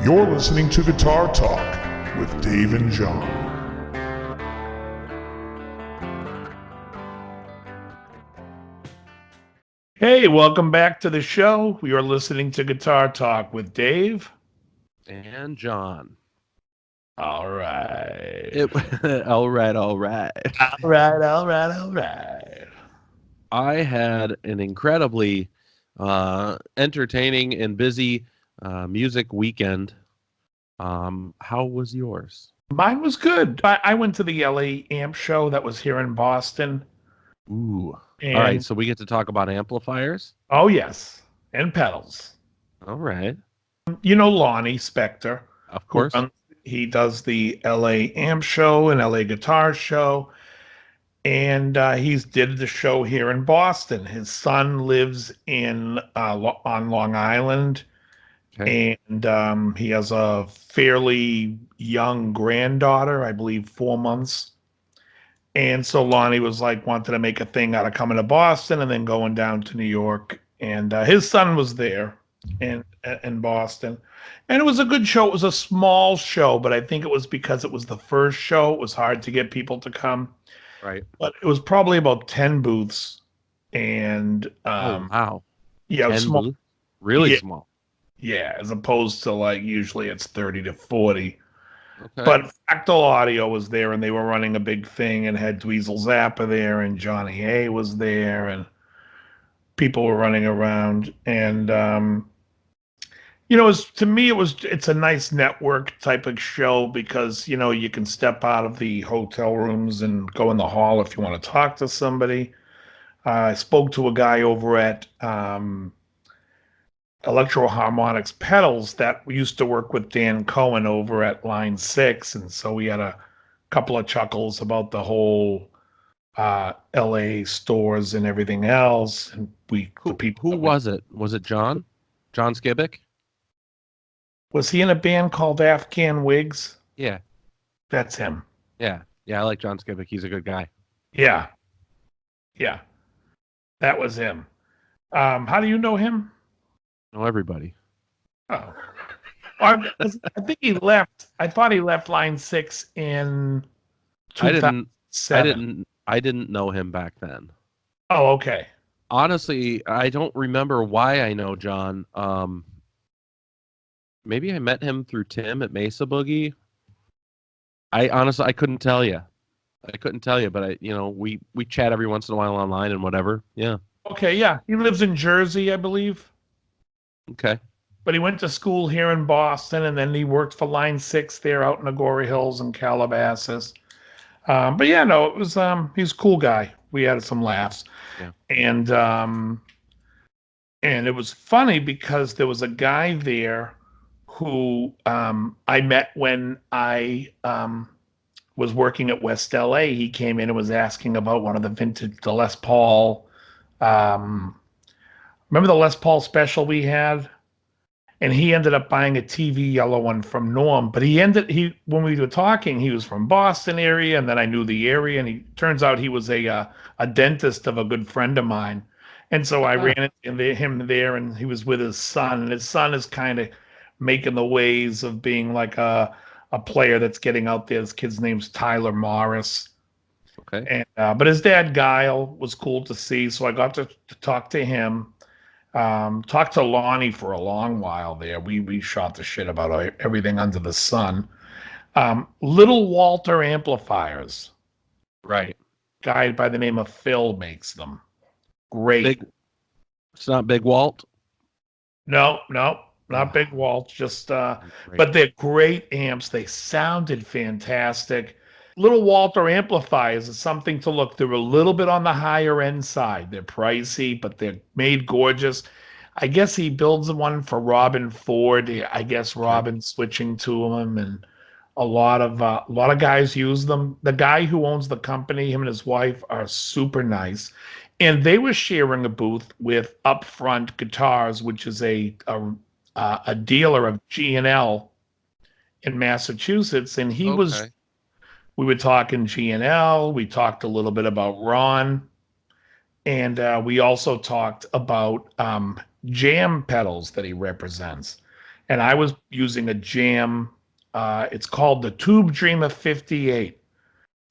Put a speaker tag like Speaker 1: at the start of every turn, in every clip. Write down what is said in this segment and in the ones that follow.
Speaker 1: You're listening to Guitar Talk with Dave and Jon.
Speaker 2: Hey, welcome back to the show. We are listening to Guitar Talk with Dave
Speaker 3: and Jon.
Speaker 2: All right.
Speaker 3: All right. I had an incredibly entertaining and busy music weekend. How was yours?
Speaker 2: Mine was good. I went to the LA Amp show that was here in Boston.
Speaker 3: Ooh. All right, so we get to talk about amplifiers?
Speaker 2: Oh, yes. And pedals.
Speaker 3: All right.
Speaker 2: You know Lonnie Spector.
Speaker 3: Of course.
Speaker 2: He does the LA Amp show and LA Guitar show. And he's did the show here in Boston. His son lives on Long Island.
Speaker 3: Okay.
Speaker 2: And he has a fairly young granddaughter, I believe 4 months. And so Lonnie was like, wanted to make a thing out of coming to Boston and then going down to New York. And his son was there in Boston. And it was a good show. It was a small show, but I think it was because it was the first show. It was hard to get people to come.
Speaker 3: Right.
Speaker 2: But it was probably about 10 booths. And
Speaker 3: oh, wow.
Speaker 2: Yeah,
Speaker 3: 10
Speaker 2: small.
Speaker 3: Booths? Really small.
Speaker 2: Yeah, as opposed to like usually it's 30 to 40.
Speaker 3: Okay.
Speaker 2: But Fractal Audio was there and they were running a big thing and had Dweezil Zappa there and Johnny A was there and people were running around. And, to me, it's a nice network type of show because, you can step out of the hotel rooms and go in the hall if you want to talk to somebody. I spoke to a guy over at Electro Harmonics Pedals that used to work with Dan Cohen over at Line 6. And so we had a couple of chuckles about the whole LA stores and everything else. And
Speaker 3: who was it? Was it Jon? Jon Skibic?
Speaker 2: Was he in a band called Afghan Whigs?
Speaker 3: Yeah.
Speaker 2: That's him.
Speaker 3: Yeah. Yeah, I like Jon Skibic. He's a good guy.
Speaker 2: Yeah. Yeah. That was him. How do you know him?
Speaker 3: Know everybody.
Speaker 2: Oh. I think he left. I thought he left Line 6 in 2007.
Speaker 3: I didn't know him back then.
Speaker 2: Oh, okay.
Speaker 3: Honestly, I don't remember why I know Jon. Maybe I met him through Tim at Mesa Boogie. I couldn't tell you. But we chat every once in a while online and whatever. Yeah.
Speaker 2: Okay, yeah. He lives in Jersey, I believe.
Speaker 3: Okay.
Speaker 2: But he went to school here in Boston, and then he worked for Line 6 there out in Agoura Hills and Calabasas. But yeah, no, it was he's a cool guy. We had some laughs.
Speaker 3: Yeah.
Speaker 2: And it was funny because there was a guy there who I met when I was working at West LA. He came in and was asking about one of the vintage the Les Paul. Remember the Les Paul special we had? And he ended up buying a TV yellow one from Norm. But when we were talking, he was from Boston area, and then I knew the area. And he turns out he was a dentist of a good friend of mine. And so I ran into him there, and he was with his son. And his son is kind of making the ways of being like a player that's getting out there. His kid's name's Tyler Morris.
Speaker 3: Okay.
Speaker 2: And but his dad Guile was cool to see, so I got to talk to him. Talked to Lonnie for a long while there. We shot the shit about everything under the sun. Little Walter amplifiers.
Speaker 3: Right.
Speaker 2: Guy by the name of Phil makes them. Great.
Speaker 3: It's not Big Walt?
Speaker 2: No, not Big Walt. Just but they're great amps. They sounded fantastic. Little Walter amplifiers is something to look. They're a little bit on the higher end side. They're pricey, but they're made gorgeous. I guess he builds one for Robin Ford. I guess Robin's switching to them, and a lot of guys use them. The guy who owns the company, him and his wife, are super nice, and they were sharing a booth with Upfront Guitars, which is a dealer of G&L in Massachusetts, and he was. We were talking G&L. We talked a little bit about Ron. And we also talked about jam pedals that he represents. and I was using a Jam. It's called the Tube Dreamer 58,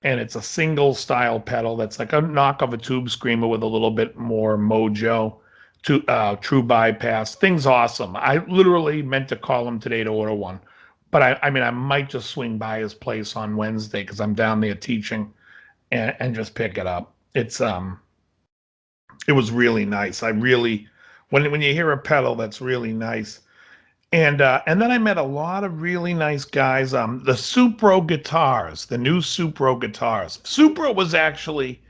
Speaker 2: and it's a single style pedal that's like a knock of a Tube Screamer with a little bit more mojo, true bypass. Thing's awesome. I literally meant to call him today to order one, but I mean, I might just swing by his place on Wednesday because I'm down there teaching, and just pick it up. It was really nice. I really, when you hear a pedal that's really nice. And then I met a lot of really nice guys. The Supro guitars, the new Supro guitars. Supro was actually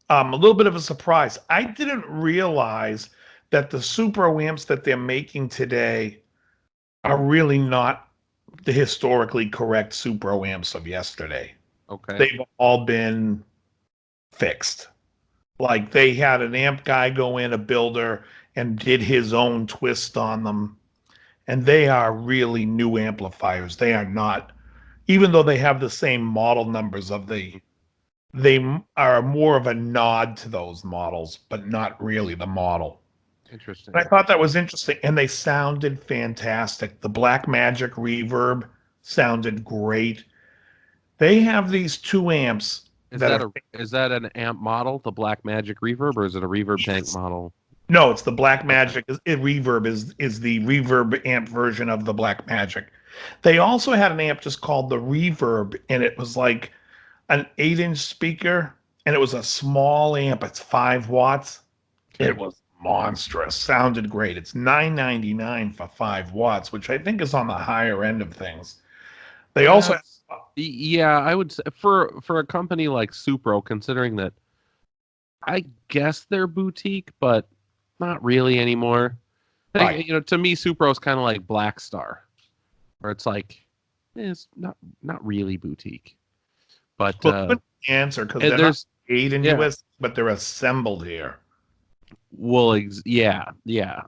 Speaker 2: a little bit of a surprise. I didn't realize that the Supro amps that they're making today are really not the historically correct Supro amps of yesterday.
Speaker 3: Okay.
Speaker 2: They've all been fixed. Like they had an amp guy go in, a builder, and did his own twist on them. And they are really new amplifiers. They are not, even though they have the same model numbers they are more of a nod to those models, but not really the model.
Speaker 3: Interesting.
Speaker 2: And I thought that was interesting. And they sounded fantastic. The Black Magic Reverb sounded great. They have these two amps.
Speaker 3: Is that an amp model, the Black Magic Reverb, or is it a Reverb tank model?
Speaker 2: No, it's the Black Magic. Reverb is the Reverb amp version of the Black Magic. They also had an amp just called the Reverb, and it was like an 8-inch speaker, and it was a small amp. It's 5 watts. It was monstrous. Sounded great. It's $9.99 for 5 watts, which I think is on the higher end of things. They also
Speaker 3: yeah, I would say for a company like Supro, considering that I guess they're boutique, but not really anymore.
Speaker 2: Right.
Speaker 3: You know, to me, Supro is kind of like Black Star, where it's like it's not really boutique. But
Speaker 2: good answer because they're not made in US, but they're assembled here.
Speaker 3: Well, yeah.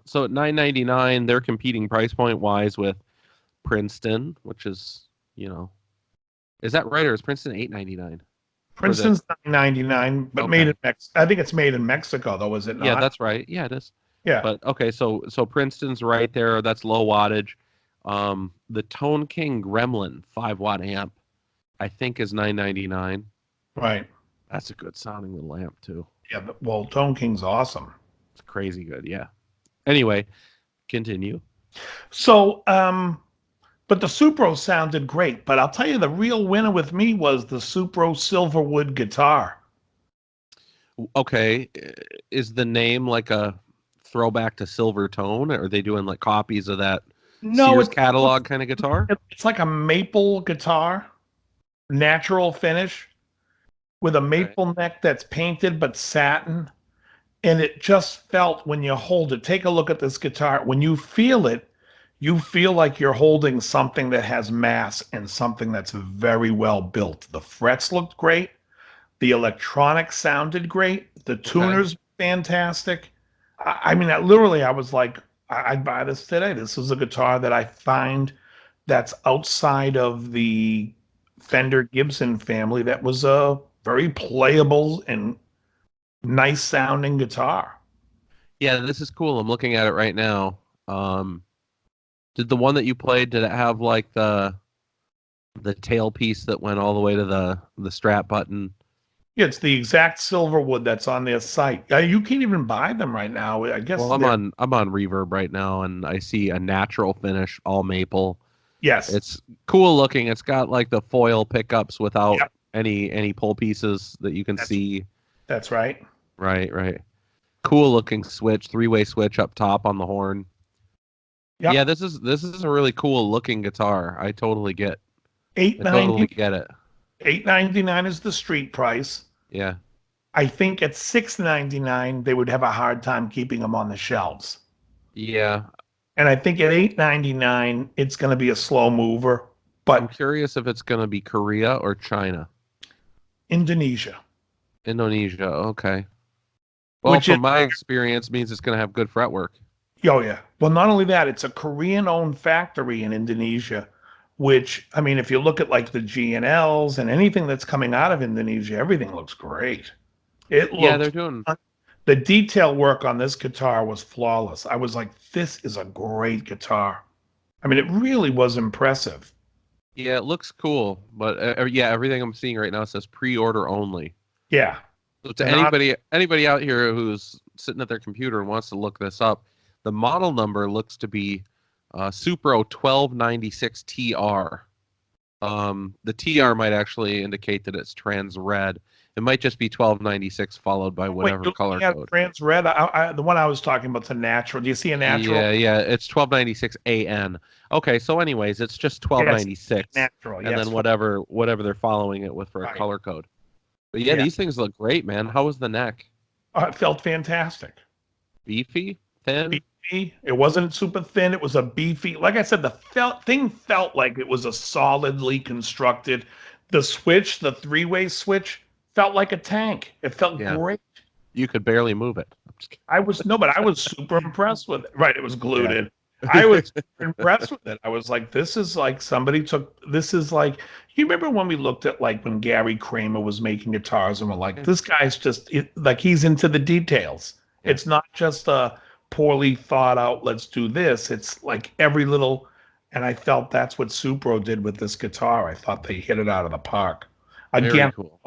Speaker 3: So at $9.99, they're competing price point wise with Princeton, which is, you know, is that right, or is Princeton $8.99?
Speaker 2: Princeton's $9.99, but made in Mexico. I think it's made in Mexico, though, is it not?
Speaker 3: Yeah, that's right. Yeah, it is.
Speaker 2: Yeah.
Speaker 3: But okay, so Princeton's right there. That's low wattage. The Tone King Gremlin 5-watt amp, I think, is $9.99.
Speaker 2: Right.
Speaker 3: That's a good sounding little amp too.
Speaker 2: Yeah, well, Tone King's awesome.
Speaker 3: It's crazy good. Yeah. Anyway, continue.
Speaker 2: So, but the Supro sounded great. But I'll tell you, the real winner with me was the Supro Silverwood guitar.
Speaker 3: Okay, is the name like a throwback to Silver Tone? Or are they doing like copies of that Sears catalog kind of guitar?
Speaker 2: It's like a maple guitar, natural finish, with a maple neck that's painted but satin. And it just felt, when you hold it, take a look at this guitar. When you feel it, you feel like you're holding something that has mass and something that's very well built. The frets looked great. The electronics sounded great. The tuner's fantastic. I mean, literally, I was like, I'd buy this today. This is a guitar that I find that's outside of the Fender Gibson family that was a very playable and nice sounding guitar.
Speaker 3: Yeah, this is cool. I'm looking at it right now. Did the one that you played, did it have like the tailpiece that went all the way to the Strat button?
Speaker 2: Yeah, it's the exact Silverwood that's on their site. You can't even buy them right now. I guess.
Speaker 3: Well, I'm on Reverb right now, and I see a natural finish, all maple.
Speaker 2: Yes,
Speaker 3: it's cool looking. It's got like the foil pickups without any pull pieces that you can see.
Speaker 2: That's right.
Speaker 3: Right. Cool looking switch, 3-way switch up top on the horn. Yep. Yeah, this is a really cool looking guitar. I totally get. I totally get it.
Speaker 2: $8.99 is the street price.
Speaker 3: Yeah.
Speaker 2: I think at $6.99 they would have a hard time keeping them on the shelves.
Speaker 3: Yeah.
Speaker 2: And I think at $8.99 it's going to be a slow mover. But
Speaker 3: I'm curious if it's going to be Korea or China.
Speaker 2: Indonesia.
Speaker 3: Okay. Well, from my experience, means it's going to have good fretwork.
Speaker 2: Oh, yeah. Well, not only that, it's a Korean-owned factory in Indonesia, which, I mean, if you look at like the G&Ls and anything that's coming out of Indonesia, everything looks great.
Speaker 3: They're doing...
Speaker 2: The detail work on this guitar was flawless. I was like, this is a great guitar. I mean, it really was impressive.
Speaker 3: Yeah, it looks cool, but yeah, everything I'm seeing right now says pre-order only.
Speaker 2: Yeah.
Speaker 3: So to
Speaker 2: And on,
Speaker 3: anybody out here who's sitting at their computer and wants to look this up, the model number looks to be Supro 1296 TR. The TR might actually indicate that it's trans red. It might just be 1296 followed by whatever
Speaker 2: you're
Speaker 3: color
Speaker 2: looking at
Speaker 3: code.
Speaker 2: trans red. The one I was talking about is a natural. Do you see a natural?
Speaker 3: Yeah, it's 1296 AN. Okay, so anyways, it's just
Speaker 2: Yes,
Speaker 3: 1296,
Speaker 2: natural.
Speaker 3: and
Speaker 2: Yes.
Speaker 3: then whatever they're following it with for a
Speaker 2: Right.
Speaker 3: color code. But yeah,
Speaker 2: Yeah.
Speaker 3: these things look great, man. How was the neck?
Speaker 2: It felt fantastic.
Speaker 3: Beefy, thin.
Speaker 2: Beefy. It wasn't super thin. It was a beefy. Like I said, the thing felt like it was a solidly constructed. The switch, the three-way switch, felt like a tank. It felt
Speaker 3: Yeah.
Speaker 2: great.
Speaker 3: You could barely move it.
Speaker 2: I was super impressed with it. Right, it was glued in. I was super impressed with it. I was like, this is like you remember when we looked at like when Gary Kramer was making guitars and we're like, this guy's like he's into the details.
Speaker 3: Yeah.
Speaker 2: It's not just a poorly thought out, let's do this. It's like every little, and I felt that's what Supro did with this guitar. I thought they hit it out of the park. Again,
Speaker 3: Very cool.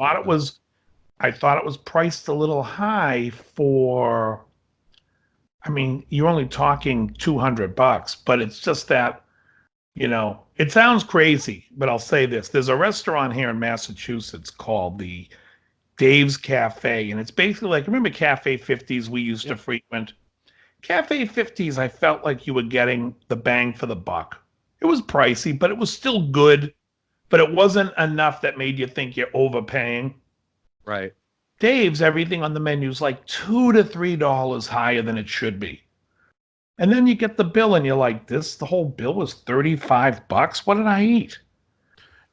Speaker 2: I thought it was priced a little high for, I mean, you're only talking $200, but it's just that, it sounds crazy, but I'll say this. There's a restaurant here in Massachusetts called the Dave's Cafe, and it's basically like, remember Cafe 50s we used to frequent? Cafe 50s, I felt like you were getting the bang for the buck. It was pricey, but it was still good, but it wasn't enough that made you think you're overpaying.
Speaker 3: Right.
Speaker 2: Dave's, everything on the menu is like $2 to $3 higher than it should be. And then you get the bill and you're like, the whole bill was $35. What did I eat?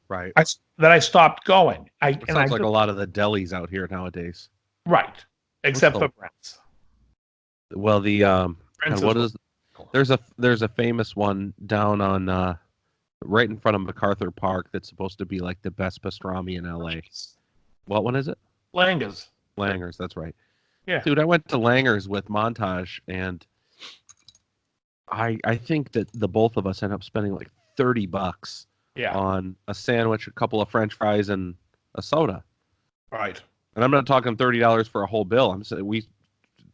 Speaker 3: Right.
Speaker 2: I stopped going.
Speaker 3: It sounds like a lot of the delis out here nowadays.
Speaker 2: Right. Except for Brent's.
Speaker 3: Well, the
Speaker 2: Brent's
Speaker 3: there's a famous one down on right in front of MacArthur Park that's supposed to be like the best pastrami in LA. What one is it?
Speaker 2: Langer's,
Speaker 3: that's right.
Speaker 2: Yeah.
Speaker 3: Dude, I went to Langer's with Montage, and I think that the both of us ended up spending like $30 on a sandwich, a couple of French fries, and a soda.
Speaker 2: Right.
Speaker 3: And I'm not talking $30 for a whole bill. I'm saying we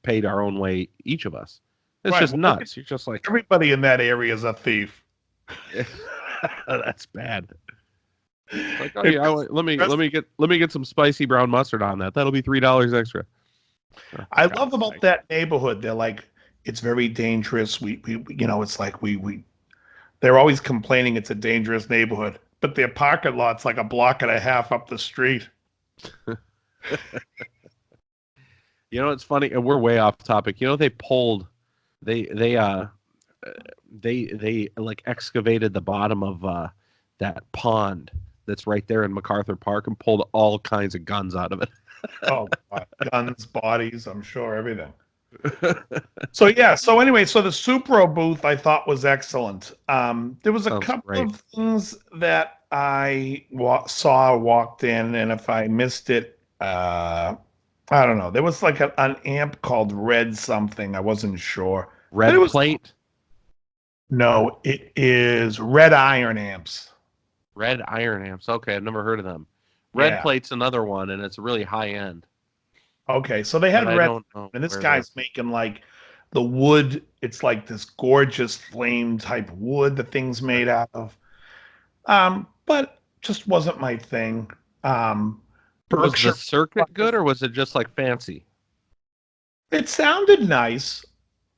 Speaker 3: paid our own way, each of us. It's just nuts. You're just like,
Speaker 2: everybody in that area is a thief.
Speaker 3: That's bad. Like, oh yeah, let me get some spicy brown mustard on that. That'll be $3 extra.
Speaker 2: I love about that neighborhood. They're like, it's very dangerous. We it's like they're always complaining it's a dangerous neighborhood, but their parking lot's like a block and a half up the street.
Speaker 3: It's funny, and we're way off topic. They like excavated the bottom of that pond that's right there in MacArthur Park and pulled all kinds of guns out of it.
Speaker 2: Oh, guns, bodies, I'm sure, everything. So anyway, so the Supro booth I thought was excellent. There was a couple of things that I walked in, and if I missed it, I don't know. There was like an amp called Red something. I wasn't sure.
Speaker 3: Red Plate?
Speaker 2: No, it is Red Iron amps.
Speaker 3: Red Iron amps. Okay, I've never heard of them. Red Plate's another one, and it's really high end.
Speaker 2: Okay, so they had Red, and this guy's making like the wood. It's like this gorgeous flame type wood the thing's made out of. But just wasn't my thing.
Speaker 3: Was the circuit good, or was it just like fancy?
Speaker 2: It sounded nice,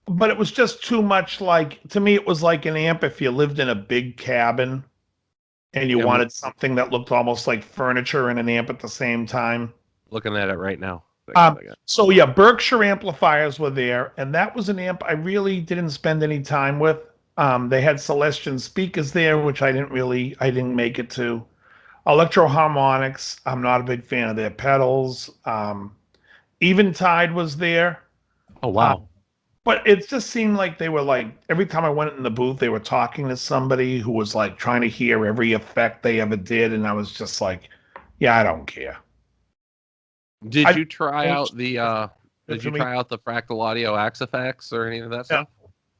Speaker 2: but it was just too much like, to me, it was like an amp if you lived in a big cabin and you wanted something that looked almost like furniture and an amp at the same time.
Speaker 3: Looking at it right now.
Speaker 2: So yeah, Berkshire amplifiers were there, and that was an amp I really didn't spend any time with. They had Celestion speakers there, which I didn't make it to. Electro Harmonics, I'm not a big fan of their pedals. Eventide was there.
Speaker 3: Oh, wow.
Speaker 2: But it just seemed like they were like, every time I went in the booth, they were talking to somebody who was like trying to hear every effect they ever did. And I was just like, yeah, I don't care.
Speaker 3: Did you try out the Fractal Audio Axe effects or any of that stuff?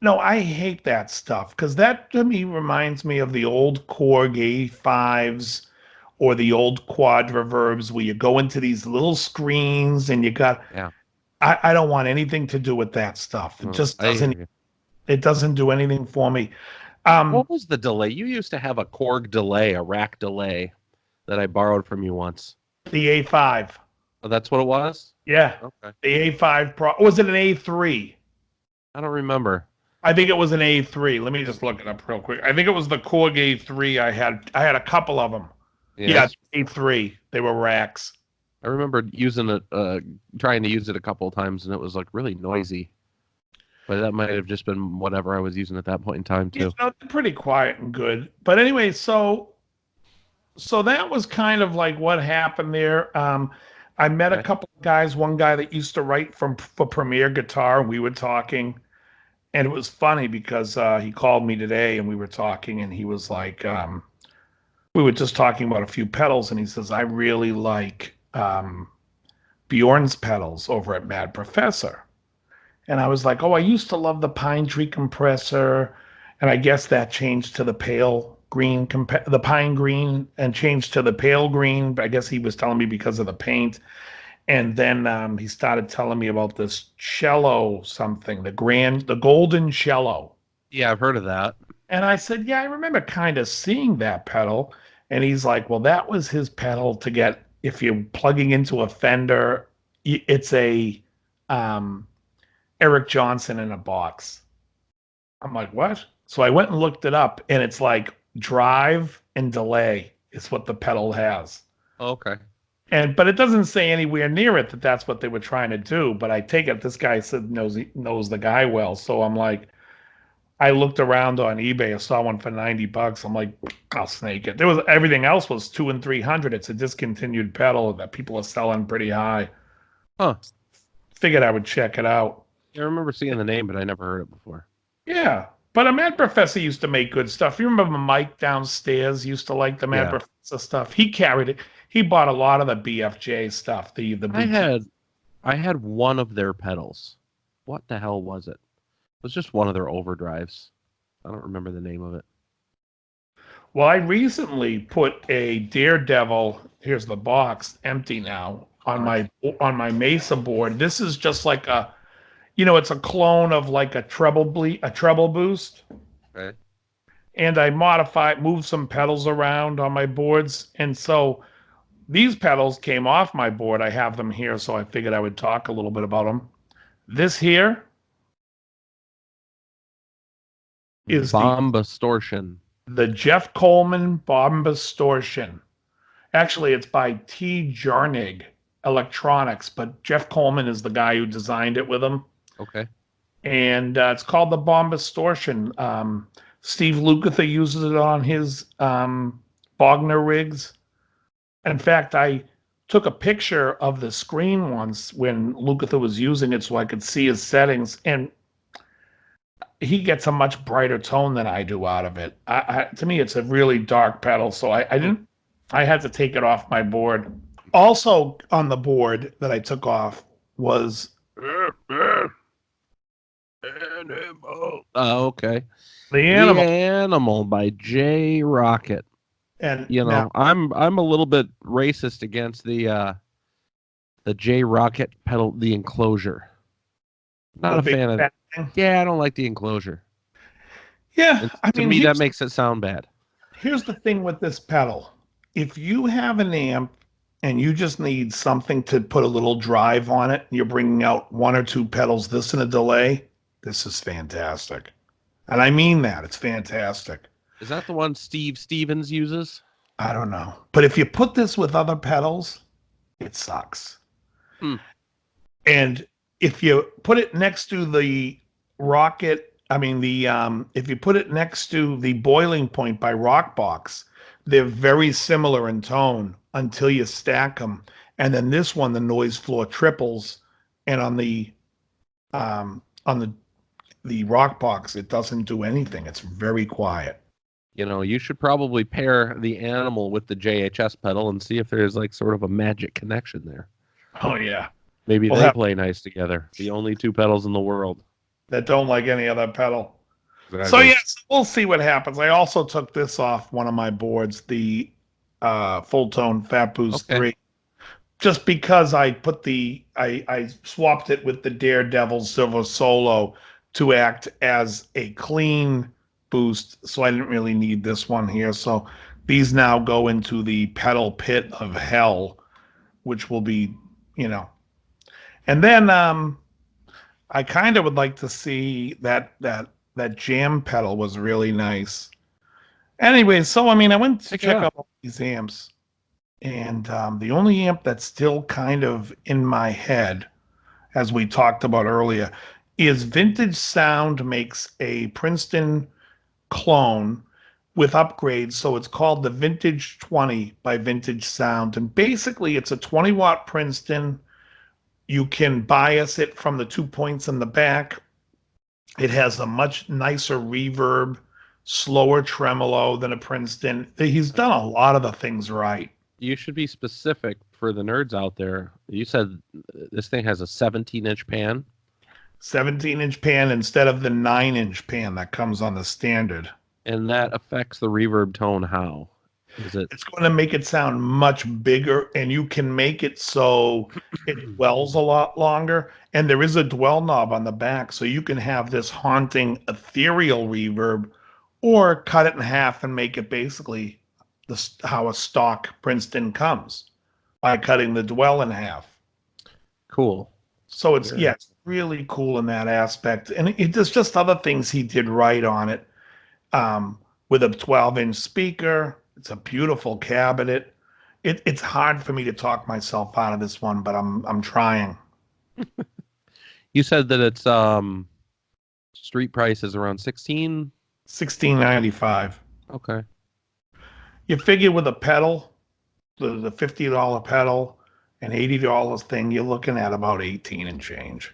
Speaker 2: No, I hate that stuff because that to me reminds me of the old Korg A5s or the old quad reverbs where you go into these little screens and you got.
Speaker 3: Yeah.
Speaker 2: I don't want anything to do with that stuff. It just
Speaker 3: I hear
Speaker 2: doesn't.
Speaker 3: you.
Speaker 2: It doesn't do anything for me.
Speaker 3: What was the delay? You used to have a Korg delay, a rack delay that I borrowed from you once.
Speaker 2: The A5.
Speaker 3: Oh, that's what it was?
Speaker 2: Yeah.
Speaker 3: Okay.
Speaker 2: The A5 Pro. Was it an A3?
Speaker 3: I don't remember.
Speaker 2: I think it was an A3. Let me just look it up real quick. I think it was the Korg A3 I had. I had a couple of them. Yeah, A3. They were racks.
Speaker 3: I remember using it, trying to use it a couple of times, and it was like really noisy. But that might have just been whatever I was using at that point in time too.
Speaker 2: They're pretty quiet and good. But anyway, so that was kind of like what happened there. I met a couple of guys. One guy that used to write for Premier Guitar. We were talking, and it was funny because he called me today, and we were talking, and he was like, we were just talking about a few pedals, and he says, I really like Bjorn's pedals over at Mad Professor. And I was like, oh, I used to love the Pine Tree compressor, and I guess that changed to the pale green, the pine green, and changed to the pale green. I guess he was telling me because of the paint. And then he started telling me about this cello something, the golden cello.
Speaker 3: Yeah, I've heard of that.
Speaker 2: And I said, yeah, I remember kind of seeing that pedal. And he's like, well, that was his pedal to get, if you're plugging into a Fender, it's a Eric Johnson in a box. I'm like, what? So I went and looked it up, and it's like drive and delay is what the pedal has.
Speaker 3: Okay.
Speaker 2: But it doesn't say anywhere near it that that's what they were trying to do. But I take it this guy said knows the guy well. So I'm like, I looked around on eBay. I saw one for $90. I'm like, I'll snake it. Everything else was $200 and $300. It's a discontinued pedal that people are selling pretty high.
Speaker 3: Huh.
Speaker 2: Figured I would check it out.
Speaker 3: I remember seeing the name, but I never heard it before.
Speaker 2: Yeah. But a Mad Professor used to make good stuff. You remember Mike downstairs used to like the Mad Professor stuff. He carried it. He bought a lot of the BFJ stuff.
Speaker 3: I had one of their pedals. What the hell was it? It was just one of their overdrives. I don't remember the name of it.
Speaker 2: Well, I recently put a Daredevil, here's the box, empty now, on my Mesa board. This is just like it's a clone of like a treble boost.
Speaker 3: Okay.
Speaker 2: And I moved some pedals around on my boards. And so these pedals came off my board. I have them here, so I figured I would talk a little bit about them. This here is
Speaker 3: Bombastortion.
Speaker 2: The Jeff Coleman Bombastortion. Actually, it's by T. Jarnig Electronics, but Jeff Coleman is the guy who designed it with him.
Speaker 3: Okay.
Speaker 2: And it's called the Bombastortion. Steve Lukather uses it on his Bogner rigs. In fact, I took a picture of the screen once when Lukather was using it so I could see his settings, and he gets a much brighter tone than I do out of it. To me, it's a really dark pedal, so I had to take it off my board. Also on the board that I took off was
Speaker 3: Animal. Oh, okay.
Speaker 2: The Animal.
Speaker 3: The Animal by J Rocket.
Speaker 2: And
Speaker 3: I'm a little bit racist against the J Rocket pedal, the enclosure. Not a fan of it. Yeah, I don't like the enclosure.
Speaker 2: Yeah,
Speaker 3: to me that makes it sound bad.
Speaker 2: Here's the thing with this pedal. If you have an amp and you just need something to put a little drive on it, and you're bringing out one or two pedals, this and a delay, this is fantastic. And I mean that. It's fantastic.
Speaker 3: Is that the one Steve Stevens uses?
Speaker 2: I don't know. But if you put this with other pedals, it sucks. And if you put it next to the Rocket, if you put it next to the Boiling Point by Rockbox, they're very similar in tone until you stack them. And then this one, the noise floor triples, and on the Rockbox, it doesn't do anything. It's very quiet.
Speaker 3: You should probably pair the Animal with the JHS pedal and see if there's like sort of a magic connection there.
Speaker 2: Oh, yeah.
Speaker 3: Maybe they play nice together. The only two pedals in the world
Speaker 2: that don't like any other pedal. So yes, we'll see what happens. I also took this off one of my boards, the Full Tone Fat Boost 3, just because I put I swapped it with the Daredevil Silver Solo to act as a clean boost, so I didn't really need this one here. So these now go into the pedal pit of hell, which will be, and then I kind of would like to see that jam pedal was really nice. Anyway, so I mean, I went to check out all these amps, and the only amp that's still kind of in my head, as we talked about earlier, is Vintage Sound makes a Princeton clone with upgrades. So it's called the Vintage 20 by Vintage Sound. And basically, it's a 20-watt Princeton. You can bias it from the 2 points in the back. It has a much nicer reverb, slower tremolo than a Princeton. He's done a lot of the things right.
Speaker 3: You should be specific for the nerds out there. You said this thing has a 17-inch pan?
Speaker 2: 17-inch pan instead of the 9-inch pan that comes on the standard.
Speaker 3: And that affects the reverb tone how?
Speaker 2: It's going to make it sound much bigger, and you can make it so it dwells a lot longer. And there is a dwell knob on the back, so you can have this haunting ethereal reverb, or cut it in half and make it basically how a stock Princeton comes, by cutting the dwell in half.
Speaker 3: Cool.
Speaker 2: So it's really cool in that aspect. And there's just other things he did right on it. With a 12-inch speaker. It's a beautiful cabinet. It's hard for me to talk myself out of this one, but I'm trying.
Speaker 3: You said that it's street price is around
Speaker 2: $16.95.
Speaker 3: Okay.
Speaker 2: You figure with a pedal, the $50 pedal and $80 thing, you're looking at about 18 and change.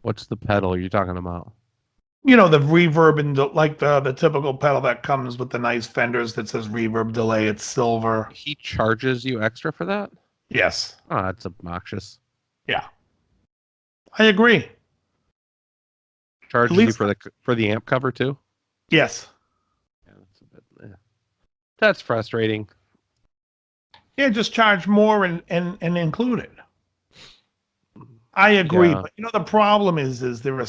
Speaker 3: What's the pedal you're talking about?
Speaker 2: The reverb and the typical pedal that comes with the nice fenders that says Reverb Delay. It's silver.
Speaker 3: He charges you extra for that?
Speaker 2: Yes.
Speaker 3: Oh, that's obnoxious.
Speaker 2: Yeah. I agree.
Speaker 3: Charges you for the amp cover too?
Speaker 2: Yes.
Speaker 3: Yeah, that's frustrating.
Speaker 2: Yeah, just charge more and include it. I agree, but the problem is there are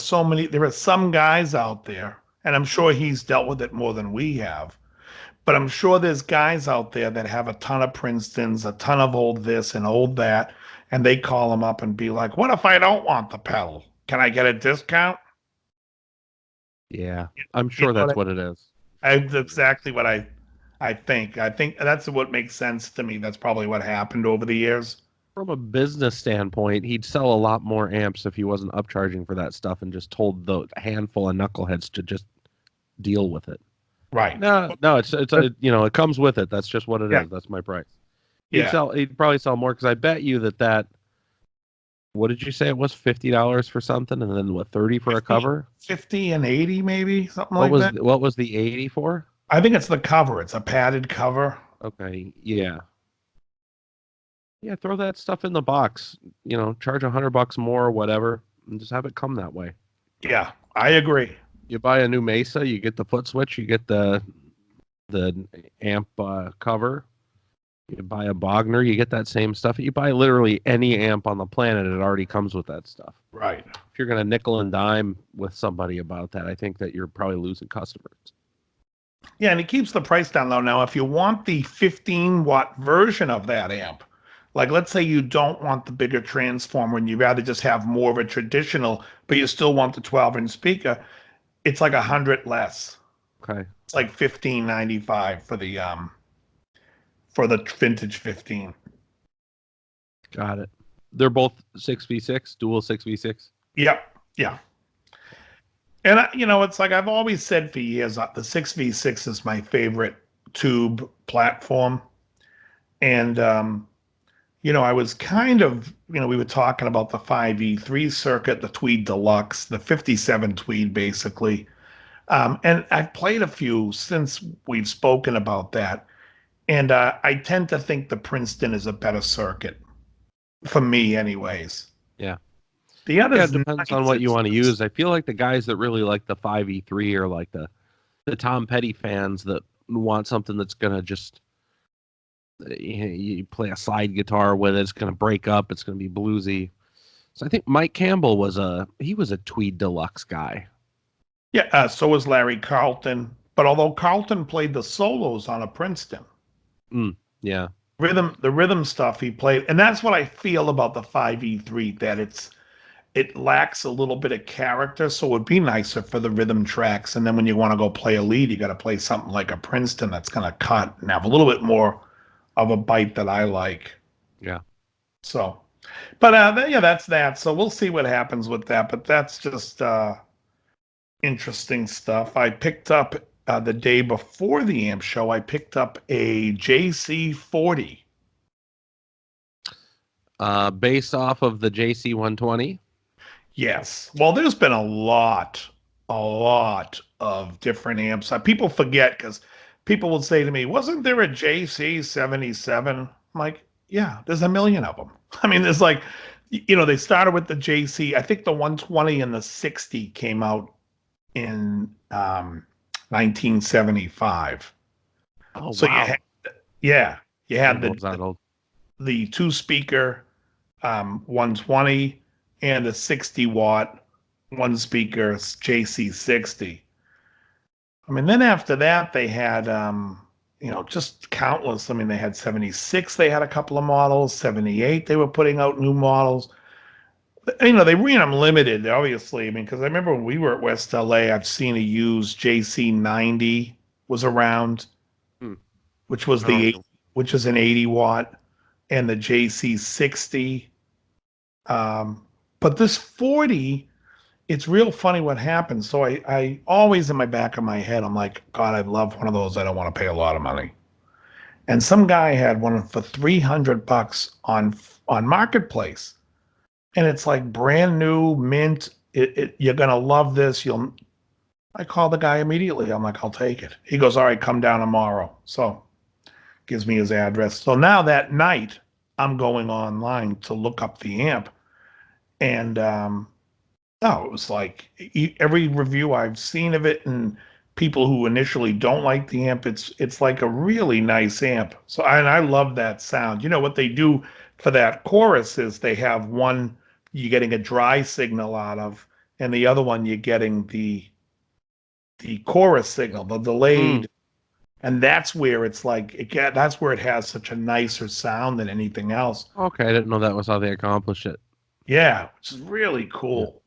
Speaker 2: some guys out there, and I'm sure he's dealt with it more than we have, but I'm sure there's guys out there that have a ton of Princetons, a ton of old this and old that, and they call them up and be like, what if I don't want the pedal? Can I get a discount?
Speaker 3: Yeah, I'm sure that's what it is.
Speaker 2: That's exactly what I think. I think that's what makes sense to me. That's probably what happened over the years.
Speaker 3: From a business standpoint, he'd sell a lot more amps if he wasn't upcharging for that stuff and just told the handful of knuckleheads to just deal with it.
Speaker 2: Right.
Speaker 3: No, it comes with it. That's just what it is. That's my price. He'd probably sell more because I bet you that what did you say it was, $50 for something, and then what, 30 for a cover?
Speaker 2: 50 and 80 maybe, something like that.
Speaker 3: What was the 80 for?
Speaker 2: I think it's the cover. It's a padded cover.
Speaker 3: Okay, yeah. Yeah, throw that stuff in the box. Charge $100 more or whatever, and just have it come that way.
Speaker 2: Yeah, I agree.
Speaker 3: You buy a new Mesa, you get the foot switch, you get the amp cover. You buy a Bogner, you get that same stuff. You buy literally any amp on the planet, it already comes with that stuff.
Speaker 2: Right.
Speaker 3: If you're gonna nickel and dime with somebody about that, I think that you're probably losing customers.
Speaker 2: Yeah, and it keeps the price down though. Now, if you want the 15-watt version of that amp, like let's say you don't want the bigger transformer and you rather just have more of a traditional, but you still want the 12-inch speaker, it's like $100 less.
Speaker 3: Okay.
Speaker 2: It's like $15.95 for the vintage 15.
Speaker 3: Got it. They're both 6v6, dual 6v6.
Speaker 2: Yep. Yeah. And it's like I've always said for years, the 6v6 is my favorite tube platform. And I was kind of, we were talking about the 5E3 circuit, the Tweed Deluxe, the 57 Tweed, basically. And I've played a few since we've spoken about that. And I tend to think the Princeton is a better circuit, for me anyways.
Speaker 3: Yeah.
Speaker 2: The other
Speaker 3: depends on what you want to use. I feel like the guys that really like the 5E3 or like the the Tom Petty fans that want something that's gonna just you play a slide guitar with it. It's gonna break up. It's gonna be bluesy. So I think Mike Campbell was a Tweed Deluxe guy.
Speaker 2: Yeah, so was Larry Carlton. But although Carlton played the solos on a Princeton,
Speaker 3: Yeah.
Speaker 2: the rhythm stuff he played, and that's what I feel about the 5E3, that it lacks a little bit of character, so it'd be nicer for the rhythm tracks. And then when you want to go play a lead, you got to play something like a Princeton that's going to cut and have a little bit more of a bite that I like.
Speaker 3: Yeah.
Speaker 2: So, but yeah, that's that. So we'll see what happens with that. But that's just interesting stuff. I picked up the day before the amp show, I picked up a JC40.
Speaker 3: Based off of the JC 120.
Speaker 2: Yes. Well, there's been a lot of different amps. People forget because people will say to me, wasn't there a JC 77? I'm like, yeah, there's a million of them. I mean, there's like, they started with the JC. I think the 120 and the 60 came out in 1975.
Speaker 3: Oh,
Speaker 2: so
Speaker 3: wow.
Speaker 2: you had the two speaker 120 and a 60-watt one speaker JC60. I mean, then after that they had just countless. I mean, they had 76, they had a couple of models, 78 they were putting out new models. They ran them limited, obviously. I mean, because I remember when we were at West LA, I've seen a used JC90 was around, which was which is an 80-watt, and the JC60. But this 40, it's real funny what happens. So I always in my back of my head, I'm like, God, I'd love one of those. I don't want to pay a lot of money. And some guy had one for $300 on Marketplace. And it's like brand new mint. You're going to love this. I call the guy immediately. I'm like, I'll take it. He goes, all right, come down tomorrow. So gives me his address. So now that night, I'm going online to look up the amp. And it was like every review I've seen of it, and people who initially don't like the amp, it's like a really nice amp. So I love that sound. What they do for that chorus is they have one you're getting a dry signal out of, and the other one you're getting the chorus signal, the delayed. And that's where it's like that's where it has such a nicer sound than anything else.
Speaker 3: Okay, I didn't know that was how they accomplished it.
Speaker 2: Yeah, which is really cool.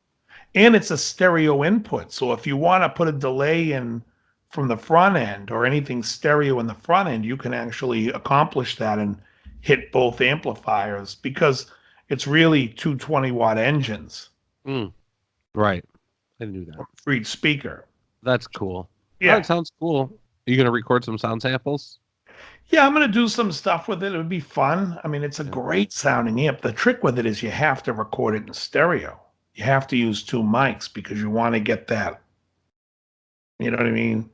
Speaker 2: Yeah. And it's a stereo input. So if you want to put a delay in from the front end or anything stereo in the front end, you can actually accomplish that and hit both amplifiers, because it's really 220-watt engines.
Speaker 3: Right. I knew that.
Speaker 2: For each speaker.
Speaker 3: That's cool.
Speaker 2: Yeah.
Speaker 3: That sounds cool. Are you going to record some sound samples?
Speaker 2: Yeah, I'm going to do some stuff with it. It would be fun. I mean, it's a great sounding amp. The trick with it is you have to record it in stereo. You have to use two mics because you want to get that. You know what I mean?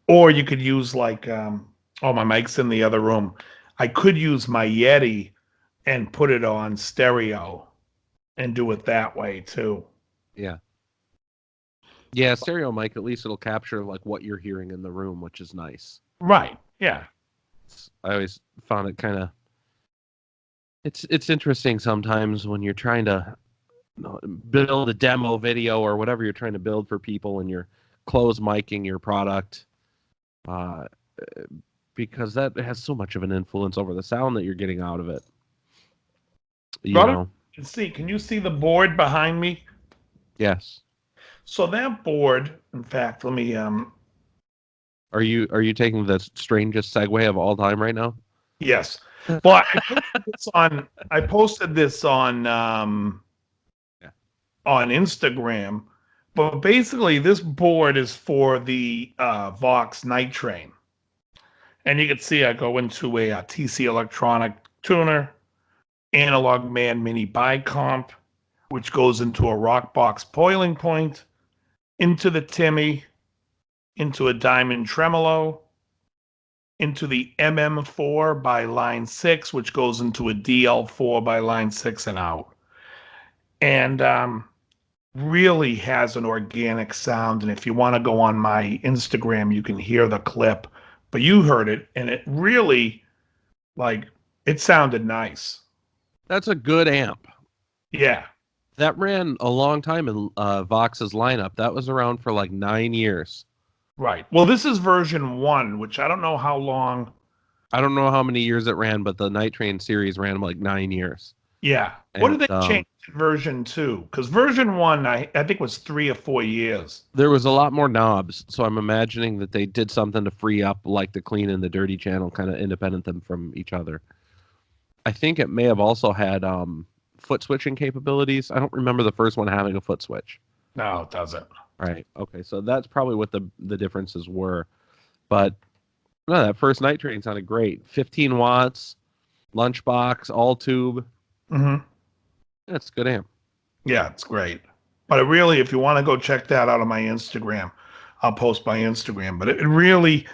Speaker 2: Or you could use like, my mic's in the other room. I could use my Yeti and put it on stereo and do it that way too.
Speaker 3: Yeah. Yeah, stereo mic, at least it'll capture like what you're hearing in the room, which is nice.
Speaker 2: Right. Yeah.
Speaker 3: I always found it kind of it's interesting sometimes when you're trying to build a demo video or whatever you're trying to build for people, and you're close micing your product, because that has so much of an influence over the sound that you're getting out of it.
Speaker 2: Let's see. Can you see the board behind me?
Speaker 3: Yes. So
Speaker 2: that board, in fact, let me.
Speaker 3: Are you taking the strangest segue of all time right now?
Speaker 2: Yes. Well, I posted this on Instagram, but basically this board is for the Vox Night Train, and you can see I go into a TC Electronic tuner, Analog Man Mini Bicomp, which goes into a Rockbox Boiling Point, into the Timmy, into a Diamond Tremolo, into the MM4 by line 6, which goes into a DL4 by line 6 and out. And really has an organic sound. And if you want to go on my Instagram, you can hear the clip. But you heard it, and it really, like, it sounded nice.
Speaker 3: That's a good amp.
Speaker 2: Yeah.
Speaker 3: That ran a long time in Vox's lineup. That was around for like 9 years.
Speaker 2: Right. Well, this is version 1, which I don't know how long.
Speaker 3: I don't know how many years it ran, but the Night Train series ran like 9 years.
Speaker 2: Yeah. What
Speaker 3: And
Speaker 2: did they change in version 2? Because version 1, I think, was 3 or 4 years.
Speaker 3: there was a lot more knobs, so I'm imagining that they did something to free up like the clean and the dirty channel, kind of independent them from each other. I think it may have also had foot switching capabilities. I don't remember the first one having a foot switch.
Speaker 2: No, it doesn't.
Speaker 3: Right. Okay, so that's probably what the differences were. But no, that first Night Train sounded great. 15 watts, lunchbox, all tube.
Speaker 2: Mm-hmm.
Speaker 3: That's a good amp.
Speaker 2: Yeah, it's great. But it really, if you want to go check that out on my Instagram, I'll post my Instagram. But it really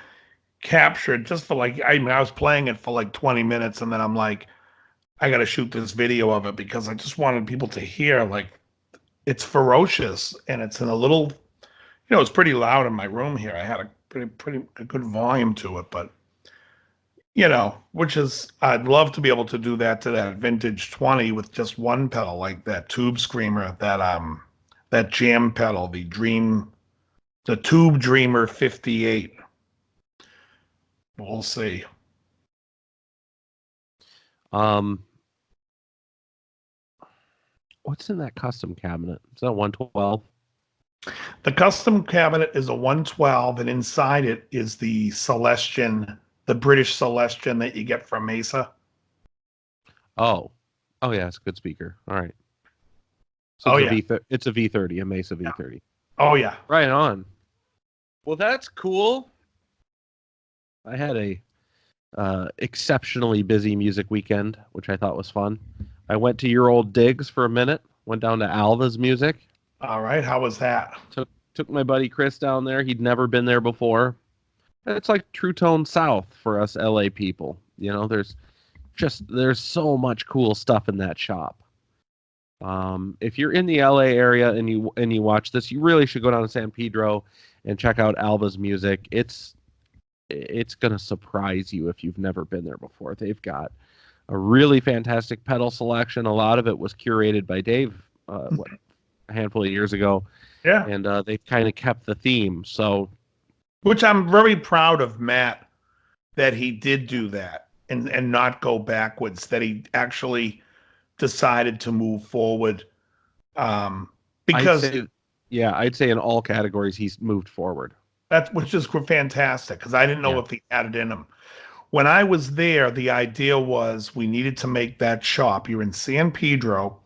Speaker 2: captured just for like, I mean, I was playing it for like 20 minutes, and then I'm like, I got to shoot this video of it because I just wanted people to hear, like, it's ferocious, and it's in a little, it's pretty loud in my room here. I had a pretty good volume to it, but which is, I'd love to be able to do that to that vintage 20 with just one pedal, like that Tube Screamer, that jam pedal, the Tube Dreamer 58. We'll see.
Speaker 3: What's in that custom cabinet? Is that 112?
Speaker 2: The custom cabinet is a 112, and inside it is the Celestion, the British Celestion that you get from Mesa.
Speaker 3: Oh yeah, it's a good speaker. All right. So it's a V30, a Mesa V30.
Speaker 2: Yeah. Oh yeah.
Speaker 3: Right on. Well, that's cool. I had a exceptionally busy music weekend, which I thought was fun. I went to your old digs for a minute. Went down to Alva's Music.
Speaker 2: All right. How was that?
Speaker 3: Took my buddy Chris down there. He'd never been there before. It's like True Tone South for us LA people. There's so much cool stuff in that shop. If you're in the LA area and you watch this, you really should go down to San Pedro and check out Alva's Music. It's gonna surprise you if you've never been there before. They've got a really fantastic pedal selection. A lot of it was curated by Dave a handful of years ago.
Speaker 2: Yeah.
Speaker 3: And they've kind of kept the theme. So,
Speaker 2: which I'm very proud of Matt that he did do that and not go backwards, that he actually decided to move forward. Because
Speaker 3: I'd say in all categories he's moved forward.
Speaker 2: Which is fantastic, because I didn't know if he had it in him. When I was there, the idea was we needed to make that shop. You're in San Pedro.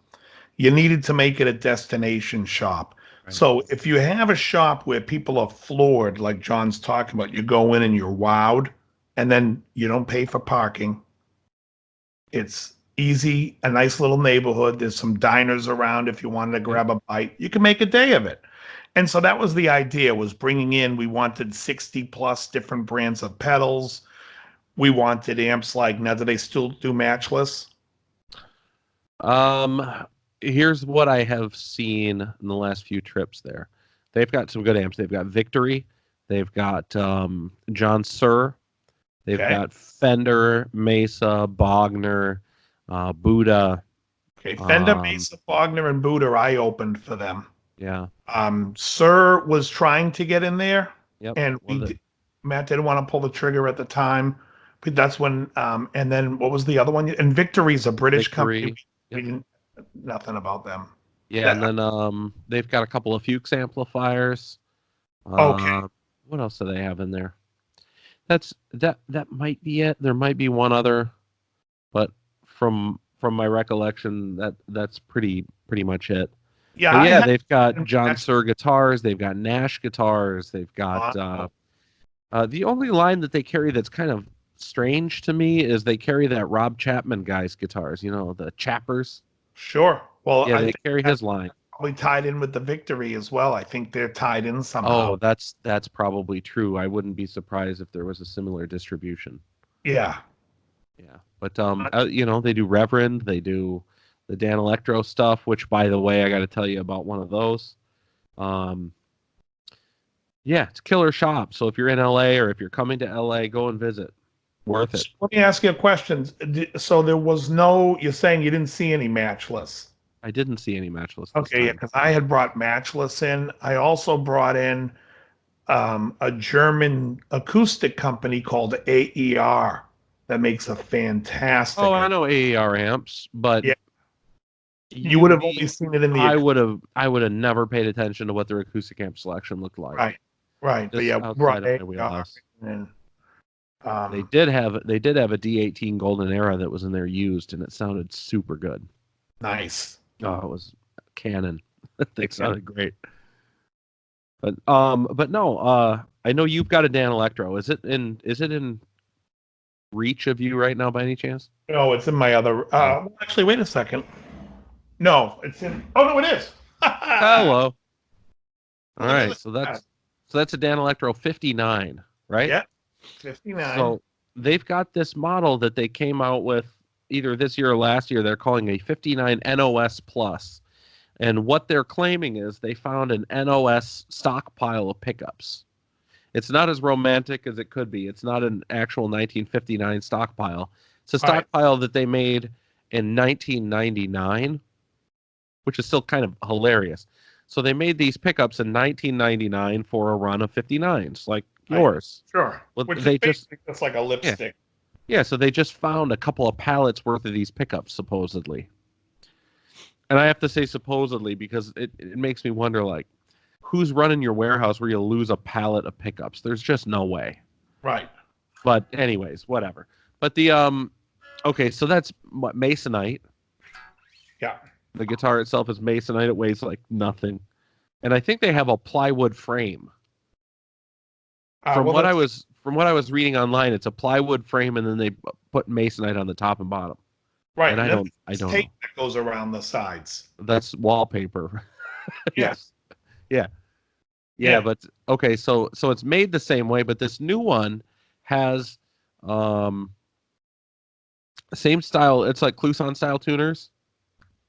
Speaker 2: You needed to make it a destination shop. Right. So if you have a shop where people are floored, like John's talking about, you go in and you're wowed, and then you don't pay for parking. It's easy, a nice little neighborhood. There's some diners around if you wanted to grab a bite. You can make a day of it. And so that was the idea, was bringing in, we wanted 60 plus different brands of pedals. We wanted amps like, now do they still do Matchless?
Speaker 3: Here's what I have seen in the last few trips there. They've got some good amps. They've got Victory. They've got John Suhr. They've got Fender, Mesa, Bogner, Buddha.
Speaker 2: Okay, Fender, Mesa, Bogner, and Buddha I opened for them.
Speaker 3: Yeah.
Speaker 2: Suhr was trying to get in there.
Speaker 3: Yep.
Speaker 2: And Matt didn't want to pull the trigger at the time. But that's when, and then what was the other one? And Victory's a British company. We didn't, nothing about them.
Speaker 3: Yeah, and then they've got a couple of Fuchs amplifiers.
Speaker 2: Okay.
Speaker 3: What else do they have in there? That might be it. There might be one other, but from my recollection, that's pretty much it.
Speaker 2: Yeah,
Speaker 3: they've got John Suhr guitars. They've got Nash guitars. They've got the only line that they carry that's kind of strange to me is they carry that Rob Chapman guy's guitars. The Chappers.
Speaker 2: Sure. Well,
Speaker 3: yeah, they carry his line.
Speaker 2: Probably tied in with the Victory as well. I think they're tied in somehow.
Speaker 3: Oh, that's probably true. I wouldn't be surprised if there was a similar distribution.
Speaker 2: Yeah.
Speaker 3: Yeah, but they do Reverend. They do the Danelectro stuff, which, by the way, I got to tell you about one of those. Yeah, it's a killer shop. So if you're in LA or if you're coming to LA, go and visit. Worth it.
Speaker 2: Let me ask you a question. So there was no, you're saying you didn't see any matchless.
Speaker 3: I didn't see any matchless.
Speaker 2: Okay, yeah, because I had brought matchless in. I also brought in a German acoustic company called AER that makes a fantastic.
Speaker 3: Oh, I know AER amps, but
Speaker 2: yeah, you would have only seen it in the.
Speaker 3: I would have never paid attention to what their acoustic amp selection looked like.
Speaker 2: Right. But yeah,
Speaker 3: outside of my wheelhouse.
Speaker 2: And,
Speaker 3: they did have a D18 Golden Era that was in there used, and it sounded super good.
Speaker 2: Nice.
Speaker 3: Oh, it was canon. They sounded great. But no, I know you've got a Danelectro. Is it in reach of you right now by any chance?
Speaker 2: No, it's in my other. Actually, wait a second. No, it's in. Oh no, it is.
Speaker 3: Hello. All right, so that's a Danelectro 59, right?
Speaker 2: Yeah, 59.
Speaker 3: So they've got this model that they came out with either this year or last year. They're calling a 59 NOS Plus, and what they're claiming is they found an NOS stockpile of pickups. It's not as romantic as it could be. It's not an actual 1959 stockpile. It's a stockpile that they made in 1999, which is still kind of hilarious. So they made these pickups in 1999 for a run of 59s, like yours.
Speaker 2: Sure.
Speaker 3: Well,
Speaker 2: Which
Speaker 3: they
Speaker 2: is just like a lipstick.
Speaker 3: Yeah, so they just found a couple of pallets worth of these pickups, supposedly. And I have to say supposedly because it makes me wonder, like, who's running your warehouse where you lose a pallet of pickups? There's just no way.
Speaker 2: Right.
Speaker 3: But anyways, whatever. But the okay, so that's what, Masonite.
Speaker 2: Yeah.
Speaker 3: The guitar itself is Masonite. It weighs like nothing. And I think they have a plywood frame. From what I was reading online, it's a plywood frame and then they put Masonite on the top and bottom.
Speaker 2: Right.
Speaker 3: And I don't know.
Speaker 2: Tape that goes around the sides.
Speaker 3: That's wallpaper.
Speaker 2: Yes.
Speaker 3: Yeah, but okay, so it's made the same way, but this new one has same style. It's like Kluson style tuners.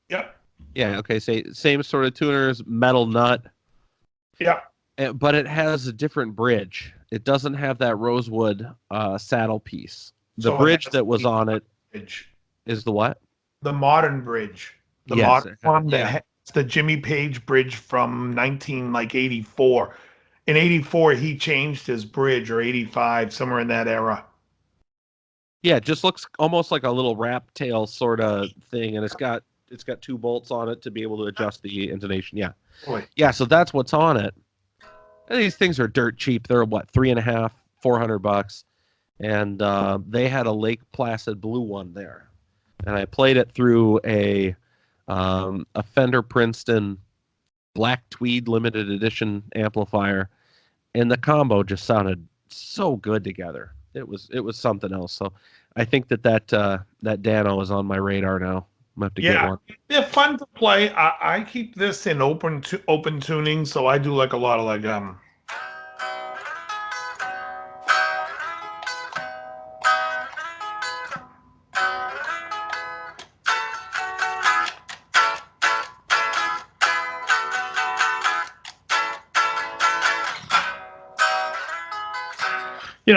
Speaker 2: Yep.
Speaker 3: Yeah, okay, same sort of tuners, metal nut.
Speaker 2: Yeah.
Speaker 3: But it has a different bridge. It doesn't have that rosewood saddle piece. The bridge that was on it is the what?
Speaker 2: The modern bridge. The modern one that has the Jimmy Page bridge from 1984. In 84, he changed his bridge, or 85, somewhere in that era.
Speaker 3: Yeah, it just looks almost like a little wrap tail sort of thing, and it's got 2 bolts on it to be able to adjust the intonation. Yeah.
Speaker 2: Boy.
Speaker 3: Yeah, so that's what's on it. And these things are dirt cheap. They're what, $350, $400, and they had a Lake Placid blue one there, and I played it through a Fender Princeton black tweed limited edition amplifier, and the combo just sounded so good together. It was something else. So I think that Dano is on my radar now. I'm gonna have to get one.
Speaker 2: They're fun to play. I keep this in open tuning, so I do like a lot of like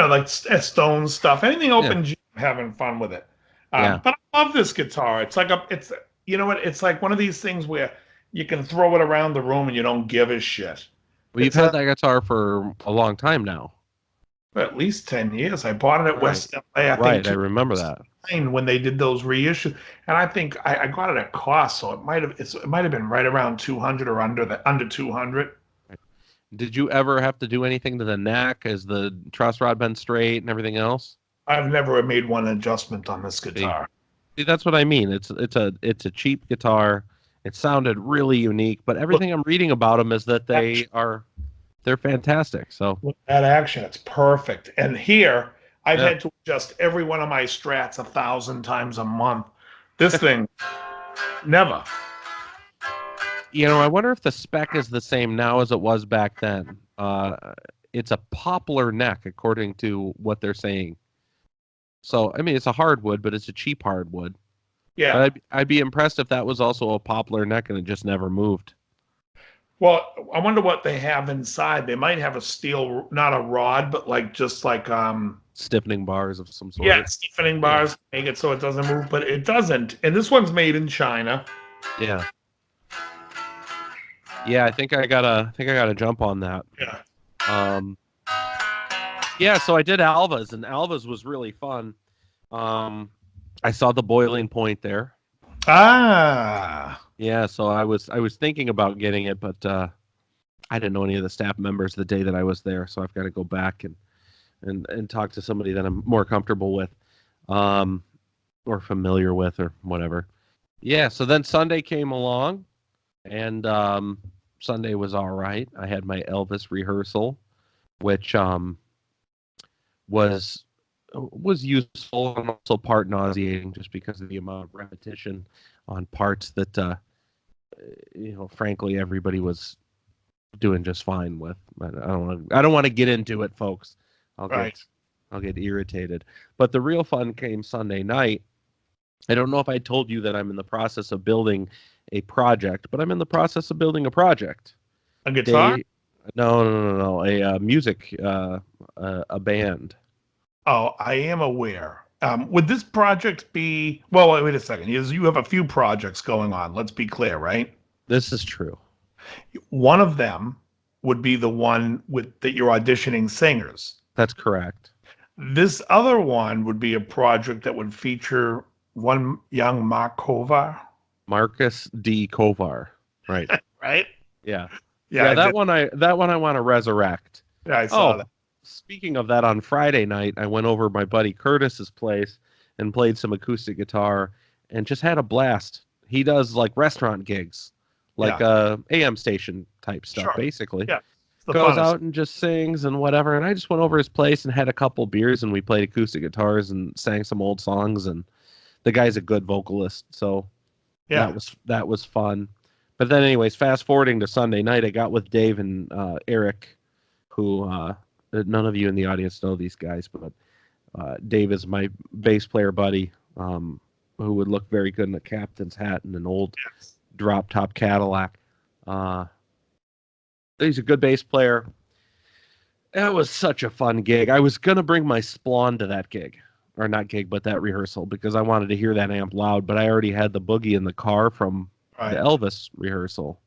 Speaker 2: like Stone stuff. Anything open G, I'm having fun with it. But I love this guitar. It's like it's like one of these things where you can throw it around the room and you don't give a shit.
Speaker 3: Well, you've had that guitar for a long time now.
Speaker 2: At least 10 years. I bought it at West LA.
Speaker 3: I remember that.
Speaker 2: When they did those reissues, and I think I got it at cost, so it might have been right around 200 or under 200.
Speaker 3: Did you ever have to do anything to the neck? Has the truss rod been straight and everything else?
Speaker 2: I've never made one adjustment on this guitar.
Speaker 3: See, that's what I mean. It's a cheap guitar. It sounded really unique, but everything I'm reading about them is that they're fantastic. So
Speaker 2: look at that action. It's perfect. And here I've had to adjust every one of my Strats 1,000 times a month. This thing, never.
Speaker 3: I wonder if the spec is the same now as it was back then. It's a poplar neck, according to what they're saying. So, I mean, it's a hardwood, but it's a cheap hardwood.
Speaker 2: Yeah.
Speaker 3: But I'd be impressed if that was also a poplar neck and it just never moved.
Speaker 2: Well, I wonder what they have inside. They might have a steel, not a rod, but just like
Speaker 3: Stiffening bars of some sort.
Speaker 2: yeah, stiffening bars, make it so it doesn't move, but it doesn't. And this one's made in China.
Speaker 3: Yeah. Yeah, I think I gotta jump on that.
Speaker 2: Yeah.
Speaker 3: Yeah, so I did Alva's, and Alva's was really fun. I saw the boiling point there.
Speaker 2: Ah.
Speaker 3: Yeah, so I was thinking about getting it, but I didn't know any of the staff members the day that I was there, so I've got to go back and talk to somebody that I'm more comfortable with, or familiar with, or whatever. Yeah, so then Sunday came along, and Sunday was all right. I had my Elvis rehearsal, which was useful and also part nauseating just because of the amount of repetition on parts that frankly everybody was doing just fine with. But I don't want to get into it, folks. I'll get irritated. But the real fun came Sunday night. I don't know if I told you that I'm in the process of building a project, but I'm in the process of building a project.
Speaker 2: A guitar?
Speaker 3: No. A music, a band.
Speaker 2: Oh, I am aware. Would this project be? Well, wait a second. You have a few projects going on. Let's be clear, right?
Speaker 3: This is true.
Speaker 2: One of them would be the one that you're auditioning singers.
Speaker 3: That's correct.
Speaker 2: This other one would be a project that would feature one young Mark Kovar.
Speaker 3: Marcus D. Kovar. Right.
Speaker 2: Right?
Speaker 3: Yeah.
Speaker 2: Yeah,
Speaker 3: that one I want to resurrect.
Speaker 2: Yeah, I saw that.
Speaker 3: Speaking of that, on Friday night, I went over my buddy Curtis's place and played some acoustic guitar and just had a blast. He does like restaurant gigs, like AM station type stuff, basically.
Speaker 2: Yeah.
Speaker 3: Goes out and just sings and whatever. And I just went over his place and had a couple beers and we played acoustic guitars and sang some old songs. And the guy's a good vocalist, so that was fun. But then, anyways, fast forwarding to Sunday night, I got with Dave and Eric, who none of you in the audience know these guys, but Dave is my bass player buddy, who would look very good in a captain's hat and an old drop top Cadillac. He's a good bass player. It was such a fun gig. I was gonna bring my Splawn to that gig, or not gig, but that rehearsal, because I wanted to hear that amp loud. But I already had the boogie in the car from the Elvis rehearsal.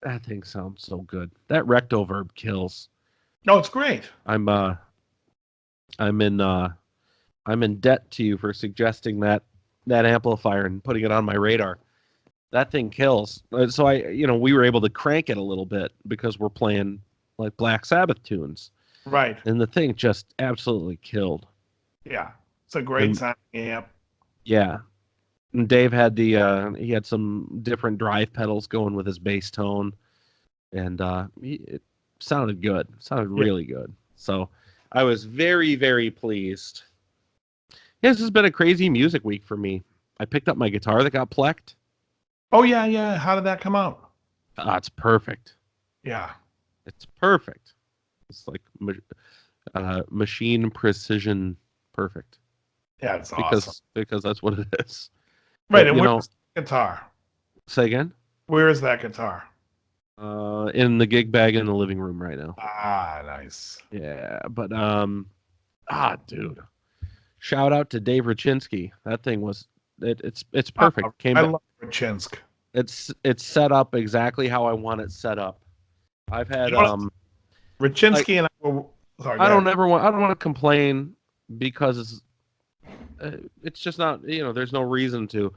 Speaker 3: That thing sounds so good. That Rectoverb kills.
Speaker 2: No, it's great.
Speaker 3: I'm in debt to you for suggesting that amplifier and putting it on my radar. That thing kills. So we were able to crank it a little bit because we're playing like Black Sabbath tunes.
Speaker 2: Right.
Speaker 3: And the thing just absolutely killed.
Speaker 2: Yeah. It's a great sounding amp.
Speaker 3: Yeah. And Dave had he had some different drive pedals going with his bass tone. And it sounded good. It sounded really good. So I was very, very pleased. Yeah, this has been a crazy music week for me. I picked up my guitar that got plecked.
Speaker 2: Oh, yeah. How did that come out?
Speaker 3: It's perfect.
Speaker 2: Yeah.
Speaker 3: It's perfect. It's like machine precision perfect.
Speaker 2: Yeah, it's awesome.
Speaker 3: Because that's what it is.
Speaker 2: Right,
Speaker 3: but,
Speaker 2: and where's the guitar?
Speaker 3: Say again?
Speaker 2: Where is that guitar?
Speaker 3: In the gig bag in the living room right now.
Speaker 2: Ah, nice.
Speaker 3: Yeah, but dude. Shout out to Dave Rachinsky. That thing was it's perfect.
Speaker 2: I love Rachinsk.
Speaker 3: It's set up exactly how I want it set up. I've had
Speaker 2: Rachinsky and I were, sorry,
Speaker 3: I don't want to complain because it's just not, there's no reason to.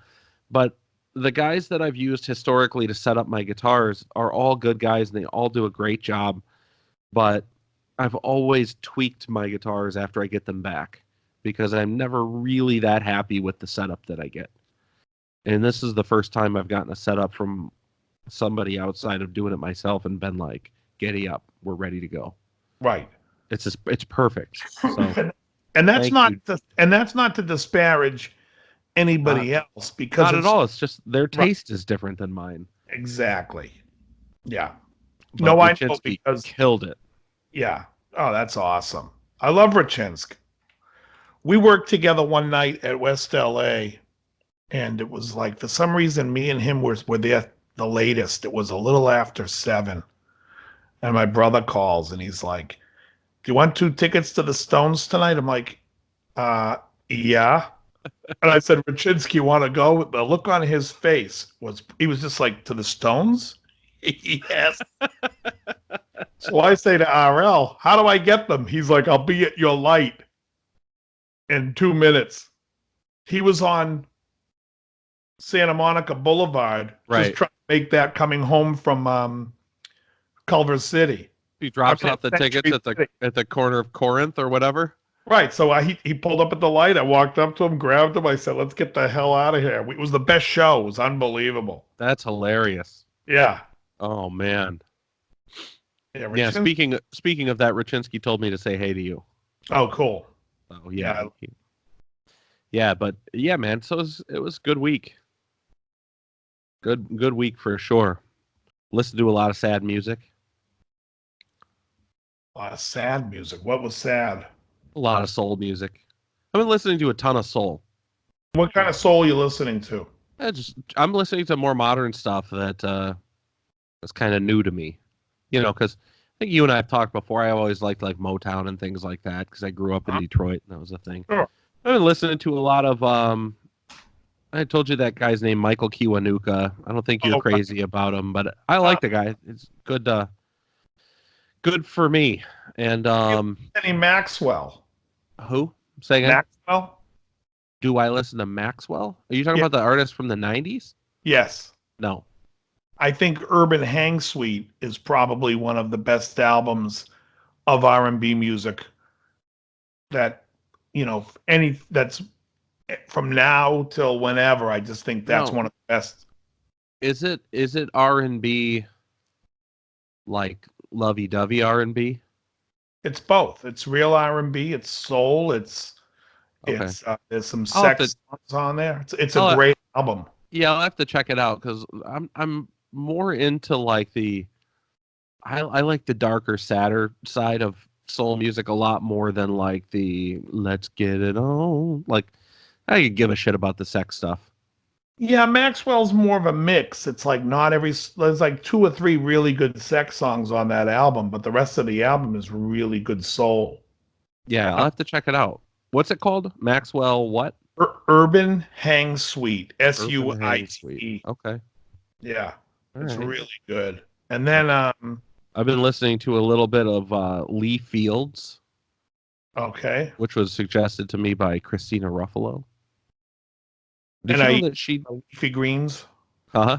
Speaker 3: But the guys that I've used historically to set up my guitars are all good guys and they all do a great job. But I've always tweaked my guitars after I get them back because I'm never really that happy with the setup that I get. And this is the first time I've gotten a setup from somebody outside of doing it myself and been like, giddy up, we're ready to go.
Speaker 2: Right.
Speaker 3: It's perfect. So,
Speaker 2: and that's not to disparage anybody else, because
Speaker 3: not at all. It's just their taste is different than mine.
Speaker 2: Exactly. Yeah.
Speaker 3: But
Speaker 2: no,
Speaker 3: Rachinsky
Speaker 2: I know, because
Speaker 3: killed it.
Speaker 2: Yeah. Oh, that's awesome. I love Rachinsk. We worked together one night at West LA, And it was like, for some reason, me and him were there the latest. It was a little after 7. And my brother calls and he's like, "Do you want 2 tickets to the Stones tonight?" I'm like, yeah. And I said, "Rachinsky, you want to go?" The look on his face was, he was just like, "To the Stones?" Yes. So I say to RL, "How do I get them?" He's like, "I'll be at your light in 2 minutes." He was on Santa Monica Boulevard,
Speaker 3: Right.
Speaker 2: just trying to make that coming home from Culver City.
Speaker 3: He drops off the
Speaker 2: Century
Speaker 3: tickets
Speaker 2: City.
Speaker 3: at the corner of Corinth or whatever.
Speaker 2: Right. So he pulled up at the light. I walked up to him, grabbed him. I said, "Let's get the hell out of here." It was the best show. It was unbelievable.
Speaker 3: That's hilarious.
Speaker 2: Yeah.
Speaker 3: Oh man.
Speaker 2: Yeah.
Speaker 3: Yeah. Speaking of that, Rachinsky told me to say hey to you.
Speaker 2: Oh, cool.
Speaker 3: Oh yeah. Yeah, but yeah, man. So it was a good week. Good week for sure. Listened to a lot of sad music.
Speaker 2: A lot of sad music. What was sad?
Speaker 3: A lot of soul music. I've been listening to a ton of soul.
Speaker 2: What kind of soul are you listening to?
Speaker 3: I'm listening to more modern stuff that is kind of new to me. You know, because I think you and I have talked before. I always liked like Motown and things like that because I grew up in Detroit and that was a thing.
Speaker 2: Sure.
Speaker 3: I've been listening to a lot of I told you that guy's name, Michael Kiwanuka. I don't think you're crazy about him, but I like the guy. It's good good for me. And
Speaker 2: Any Maxwell?
Speaker 3: who? Say again?
Speaker 2: Maxwell?
Speaker 3: Do I listen to Maxwell? Are you talking about the artist from the 90s?
Speaker 2: Yes.
Speaker 3: No.
Speaker 2: I think Urban Hang Suite is probably one of the best albums of R&B music that, that's from now till whenever. I just think that's one of the best.
Speaker 3: Is it R&B like lovey-dovey R&B?
Speaker 2: It's both. It's real R&B. It's soul. It's there's some sex songs on there. It's a great album.
Speaker 3: Yeah, I'll have to check it out because I'm more into like I like the darker, sadder side of soul music a lot more than like the let's get it on. Like I could give a shit about the sex stuff.
Speaker 2: Yeah, Maxwell's more of a mix. It's like there's like 2 or 3 really good sex songs on that album, but the rest of the album is really good soul.
Speaker 3: Yeah, I'll have to check it out. What's it called? Maxwell what?
Speaker 2: Urban Hang Suite. SUITE.
Speaker 3: Okay.
Speaker 2: Yeah.
Speaker 3: All
Speaker 2: It's
Speaker 3: right.
Speaker 2: really good. And then
Speaker 3: I've been listening to a little bit of Lee Fields,
Speaker 2: okay.
Speaker 3: which was suggested to me by Christina Ruffalo. Did
Speaker 2: And
Speaker 3: you know that she
Speaker 2: leafy greens?
Speaker 3: Huh?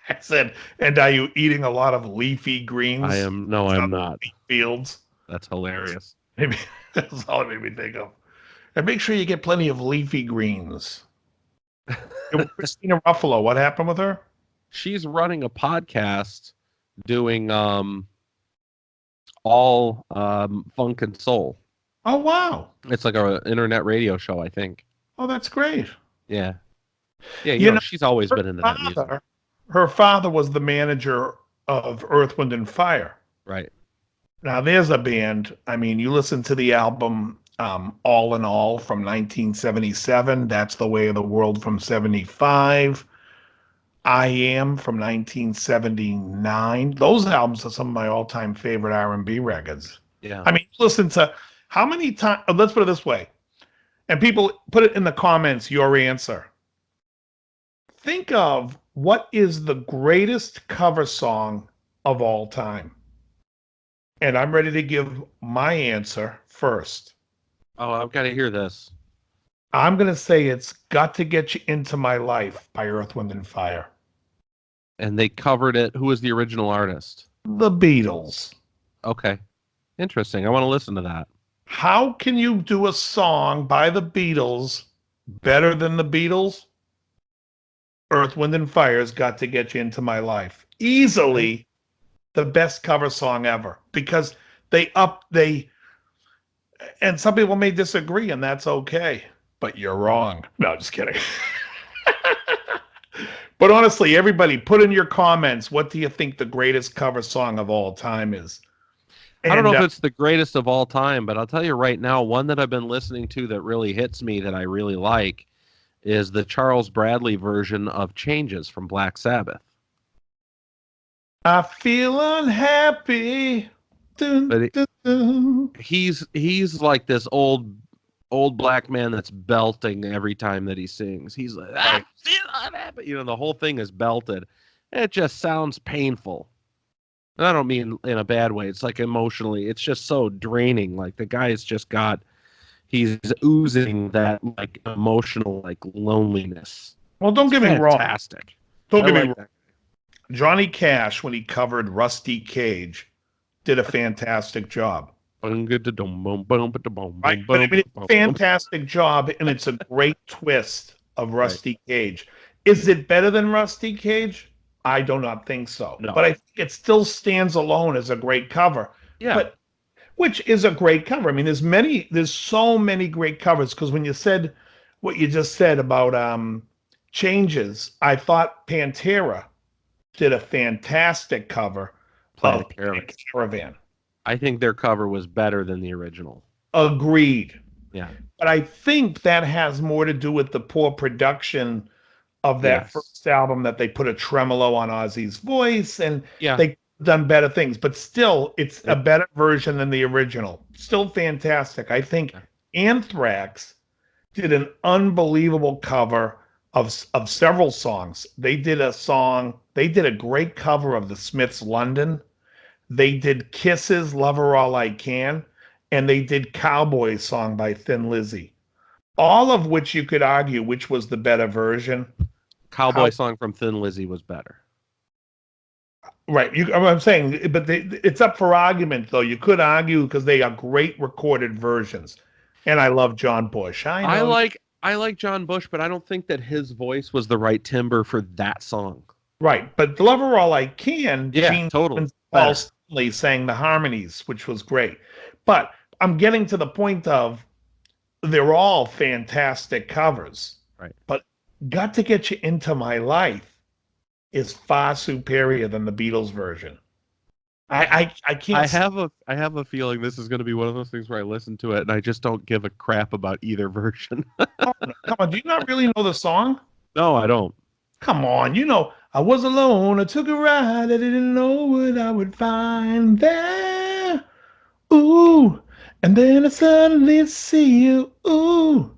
Speaker 2: I said, and are you eating a lot of leafy greens?
Speaker 3: I am. No, I'm not.
Speaker 2: Fields.
Speaker 3: That's hilarious.
Speaker 2: Maybe that's all it made me think of. And make sure you get plenty of leafy greens. Christina Ruffalo, what happened with her?
Speaker 3: She's running a podcast doing all funk and soul.
Speaker 2: Oh, wow.
Speaker 3: It's like an internet radio show, I think.
Speaker 2: Oh, that's great.
Speaker 3: Yeah. Yeah, you know, she's always been into that music.
Speaker 2: Her father was the manager of Earth, Wind, and Fire.
Speaker 3: Right.
Speaker 2: Now, there's a band. I mean, you listen to the album All in All from 1977. That's the Way of the World from 75. I Am from 1979. Those albums are some of my all-time favorite R&B records.
Speaker 3: Yeah.
Speaker 2: I mean, listen to how many times, let's put it this way, and people put it in the comments, your answer. Think of what is the greatest cover song of all time. And I'm ready to give my answer first.
Speaker 3: Oh, I've got to hear this.
Speaker 2: I'm going to say it's Got to Get You Into My Life by Earth, Wind, and Fire.
Speaker 3: And they covered it. Who was the original artist?
Speaker 2: The Beatles.
Speaker 3: Okay. Interesting. I want to listen to that.
Speaker 2: How can you do a song by the Beatles better than the Beatles? Earth, Wind, and Fire's Got to Get You Into My Life. Easily the best cover song ever. Because and some people may disagree, and that's okay. But you're wrong. No, just kidding. But honestly, everybody, put in your comments, what do you think the greatest cover song of all time is? And,
Speaker 3: I don't know if it's the greatest of all time, but I'll tell you right now, one that I've been listening to that really hits me that I really like is the Charles Bradley version of Changes from Black Sabbath.
Speaker 2: I feel unhappy. Dun,
Speaker 3: But
Speaker 2: dun, dun.
Speaker 3: he's like this old black man that's belting every time that he sings. He's like,
Speaker 2: Right.
Speaker 3: the whole thing is belted. It just sounds painful. And I don't mean in a bad way. It's like emotionally, it's just so draining. Like the guy's he's oozing that like emotional like loneliness.
Speaker 2: Well, don't get me wrong.
Speaker 3: Fantastic.
Speaker 2: Don't get me
Speaker 3: like
Speaker 2: wrong. Johnny Cash, when he covered Rusty Cage, did a fantastic job. Right? But I mean, it's a fantastic job, and it's a great twist of Rusty Cage. Is it better than Rusty Cage? I do not think so.
Speaker 3: No.
Speaker 2: But I think it still stands alone as a great cover.
Speaker 3: Yeah.
Speaker 2: But which is a great cover. I mean, there's so many great covers, because when you said what you just said about Changes, I thought Pantera did a fantastic cover of Caravan.
Speaker 3: I think their cover was better than the original.
Speaker 2: Agreed.
Speaker 3: Yeah.
Speaker 2: But I think that has more to do with the poor production of that first album, that they put a tremolo on Ozzy's voice, and they done better things. But still, it's a better version than the original. Still fantastic. I think Anthrax did an unbelievable cover of several songs. They did a great cover of the Smiths' London. They did Kiss's Lover All I Can, and they did Cowboy Song by Thin Lizzy. All of which you could argue which was the better version.
Speaker 3: Cowboy Song from Thin Lizzy was better.
Speaker 2: Right. I'm saying, but it's up for argument, though. You could argue because they are great recorded versions. And I love John Bush. I
Speaker 3: like John Bush, but I don't think that his voice was the right timbre for that song.
Speaker 2: Right. But Lover All I Can, Gene
Speaker 3: totally.
Speaker 2: Paul Stanley sang the harmonies, which was great. But I'm getting to the point of they're all fantastic covers.
Speaker 3: Right.
Speaker 2: But Got to Get You Into My Life is far superior than the Beatles version. I can't.
Speaker 3: I have a feeling this is going to be one of those things where I listen to it and I just don't give a crap about either version.
Speaker 2: Come on, do you not really know the song?
Speaker 3: No, I don't.
Speaker 2: Come on, I was alone. I took a ride. I didn't know what I would find there. Ooh, and then I suddenly see you. Ooh.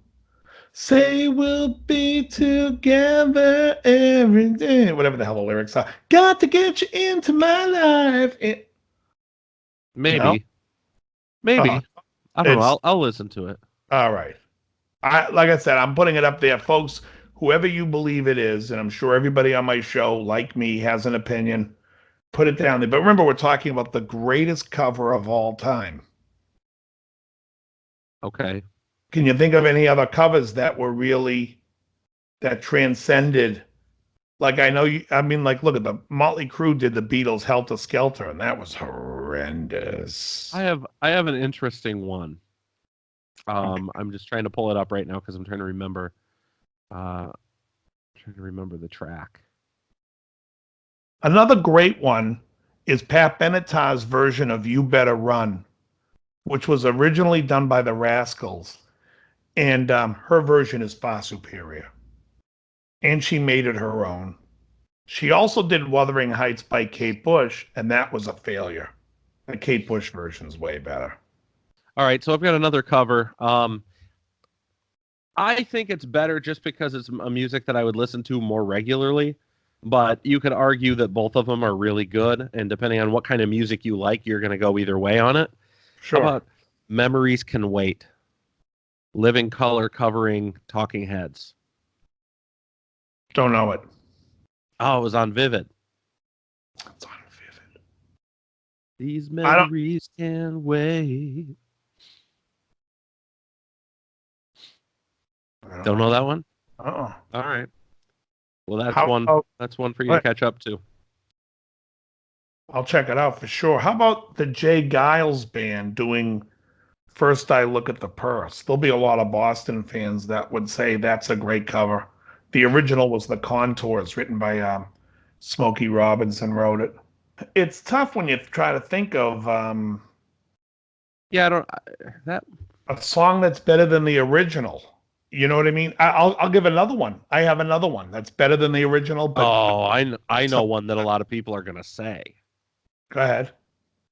Speaker 2: Say we'll be together every day. Whatever the hell the lyrics are. Got to get you into my life.
Speaker 3: Maybe. I don't know. I'll listen to it.
Speaker 2: All right. Like I said, I'm putting it up there, folks. Whoever you believe it is, and I'm sure everybody on my show, like me, has an opinion. Put it down there. But remember, we're talking about the greatest cover of all time.
Speaker 3: Okay.
Speaker 2: Can you think of any other covers that transcended? Like, I know look at the Motley Crue did the Beatles' Helter Skelter, and that was horrendous.
Speaker 3: I have an interesting one. I'm just trying to pull it up right now because I'm trying to remember. The track.
Speaker 2: Another great one is Pat Benatar's version of "You Better Run," which was originally done by the Rascals. And her version is far superior. And she made it her own. She also did Wuthering Heights by Kate Bush, and that was a failure. The Kate Bush version's way better.
Speaker 3: All right, so I've got another cover. I think it's better just because it's a music that I would listen to more regularly. But you could argue that both of them are really good, and depending on what kind of music you like, you're going to go either way on it.
Speaker 2: Sure.
Speaker 3: How about Memories Can Wait? Living Color covering Talking Heads.
Speaker 2: Don't know it.
Speaker 3: Oh, it was on Vivid.
Speaker 2: It's on Vivid.
Speaker 3: These memories can wait. Don't know that one?
Speaker 2: Uh-uh.
Speaker 3: All right. Well, that's one for you to catch up to.
Speaker 2: I'll check it out for sure. How about the Jay Giles band doing First I Look at the Purse? There'll be a lot of Boston fans that would say that's a great cover. The original was The Contours, written by Smokey Robinson wrote it. It's tough when you try to think of a song that's better than the original. You know what I mean? I'll give another one. I have another one that's better than the original. But
Speaker 3: I know one that a lot of people are gonna say.
Speaker 2: Go ahead.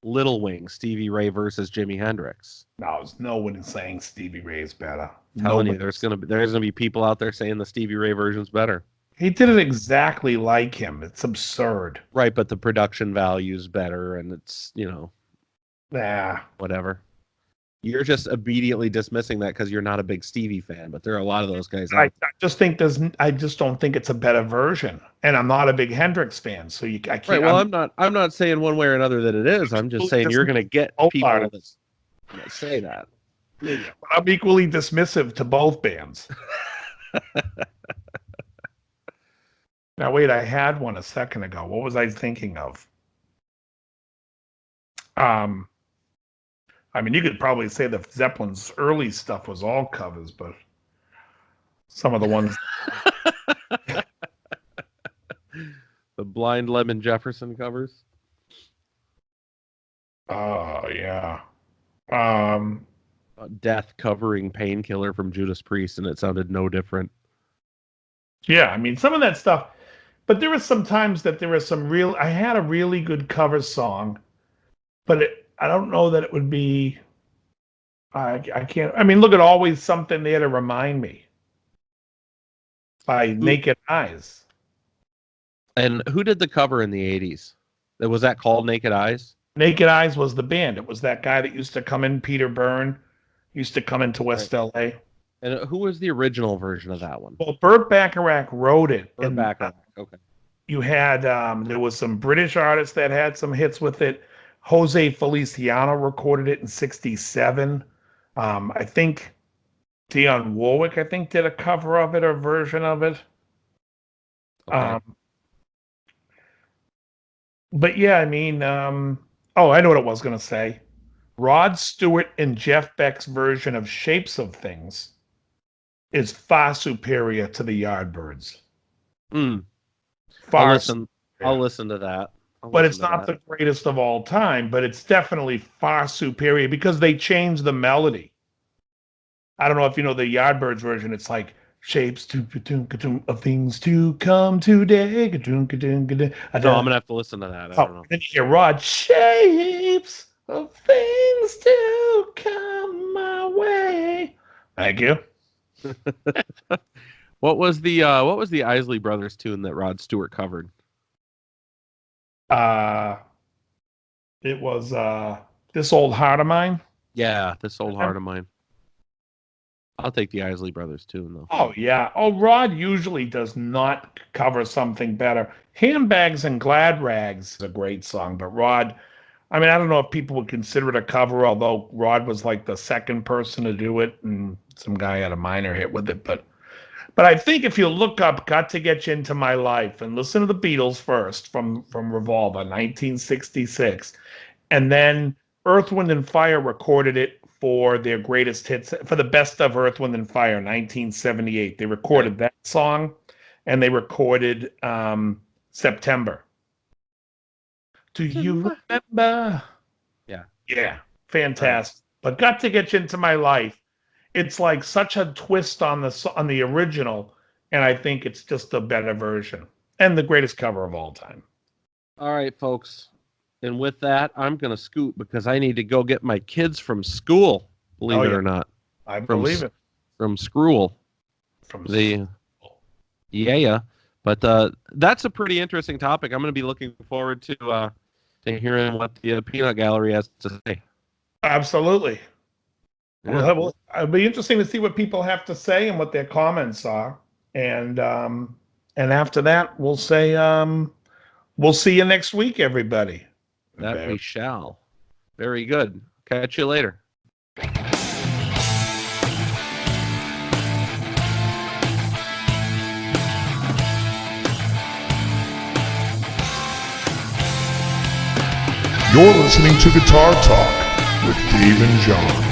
Speaker 3: Little Wing, Stevie Ray versus Jimi Hendrix.
Speaker 2: No, there's no one saying Stevie Ray is better.
Speaker 3: Telling you, there's gonna be people out there saying the Stevie Ray version's better.
Speaker 2: He did it exactly like him. It's absurd.
Speaker 3: Right, but the production value's better, and it's whatever. You're just immediately dismissing that because you're not a big Stevie fan, but there are a lot of those guys.
Speaker 2: I just don't think it's a better version, and I'm not a big Hendrix fan, so I can't.
Speaker 3: Right. Well, I'm not saying one way or another that it is. I'm just saying you're going to get people that say that.
Speaker 2: I'm equally dismissive to both bands. Now wait, I had one a second ago. What was I thinking of? I mean, you could probably say that Zeppelin's early stuff was all covers, but some of the ones...
Speaker 3: The Blind Lemon Jefferson covers?
Speaker 2: Oh, yeah.
Speaker 3: Death covering Painkiller from Judas Priest, and it sounded no different.
Speaker 2: Yeah, I mean, some of that stuff... But there was some times that there was some real... I had a really good cover song, but I don't know that it would be... I can't... I mean, look at Always Something There to Remind Me by Naked Eyes.
Speaker 3: And who did the cover in the 80s? Was that called Naked Eyes?
Speaker 2: Naked Eyes was the band. It was that guy that used to come in, Peter Byrne, used to come into West LA.
Speaker 3: And who was the original version of that one?
Speaker 2: Well, Burt Bacharach wrote it.
Speaker 3: Burt Bacharach, okay.
Speaker 2: You had, there was some British artists that had some hits with it. Jose Feliciano recorded it in 1967. I think Dionne Warwick, did a cover of it or a version of it.
Speaker 3: Okay.
Speaker 2: But yeah, I mean, I know what I was going to say. Rod Stewart and Jeff Beck's version of Shapes of Things is far superior to the Yardbirds.
Speaker 3: I'll listen to that.
Speaker 2: But it's not the greatest of all time, but it's definitely far superior because they changed the melody. I don't know if you know the Yardbirds version. It's like shapes of things to come today.
Speaker 3: No, I'm gonna have to listen to that. I don't know.
Speaker 2: Then you hear Rod, shapes of things to come my way. Thank you.
Speaker 3: What was the Isley Brothers tune that Rod Stewart covered?
Speaker 2: It was This Old Heart of Mine.
Speaker 3: Yeah, This Old Heart of Mine. I'll take the Isley Brothers tune though.
Speaker 2: Oh yeah. Oh, Rod usually does not cover something better. Handbags and Glad Rags is a great song, but Rod, I mean, I don't know if people would consider it a cover, although Rod was like the second person to do it, and some guy had a minor hit with it. But I think if you look up "Got to Get You Into My Life" and listen to the Beatles first from Revolver, 1966, and then Earth, Wind and Fire recorded it for their greatest hits, for the best of Earth, Wind and Fire, 1978. They recorded that song, and they recorded September. Do you remember? Yeah, fantastic. But Got to Get You Into My Life, it's like such a twist on the original, and I think it's just a better version and the greatest cover of all time.
Speaker 3: All right, folks. And with that, I'm going to scoot because I need to go get my kids from school, believe it or not.
Speaker 2: I believe it.
Speaker 3: From school. Yeah. But that's a pretty interesting topic. I'm going to be looking forward to hearing what the Peanut Gallery has to say. Absolutely.
Speaker 2: Yeah. Well, it'll be interesting to see what people have to say and what their comments are. And after that, we'll say we'll see you next week, everybody.
Speaker 3: That we shall. Very good. Catch you later.
Speaker 1: You're listening to Guitar Talk with Dave and Jon.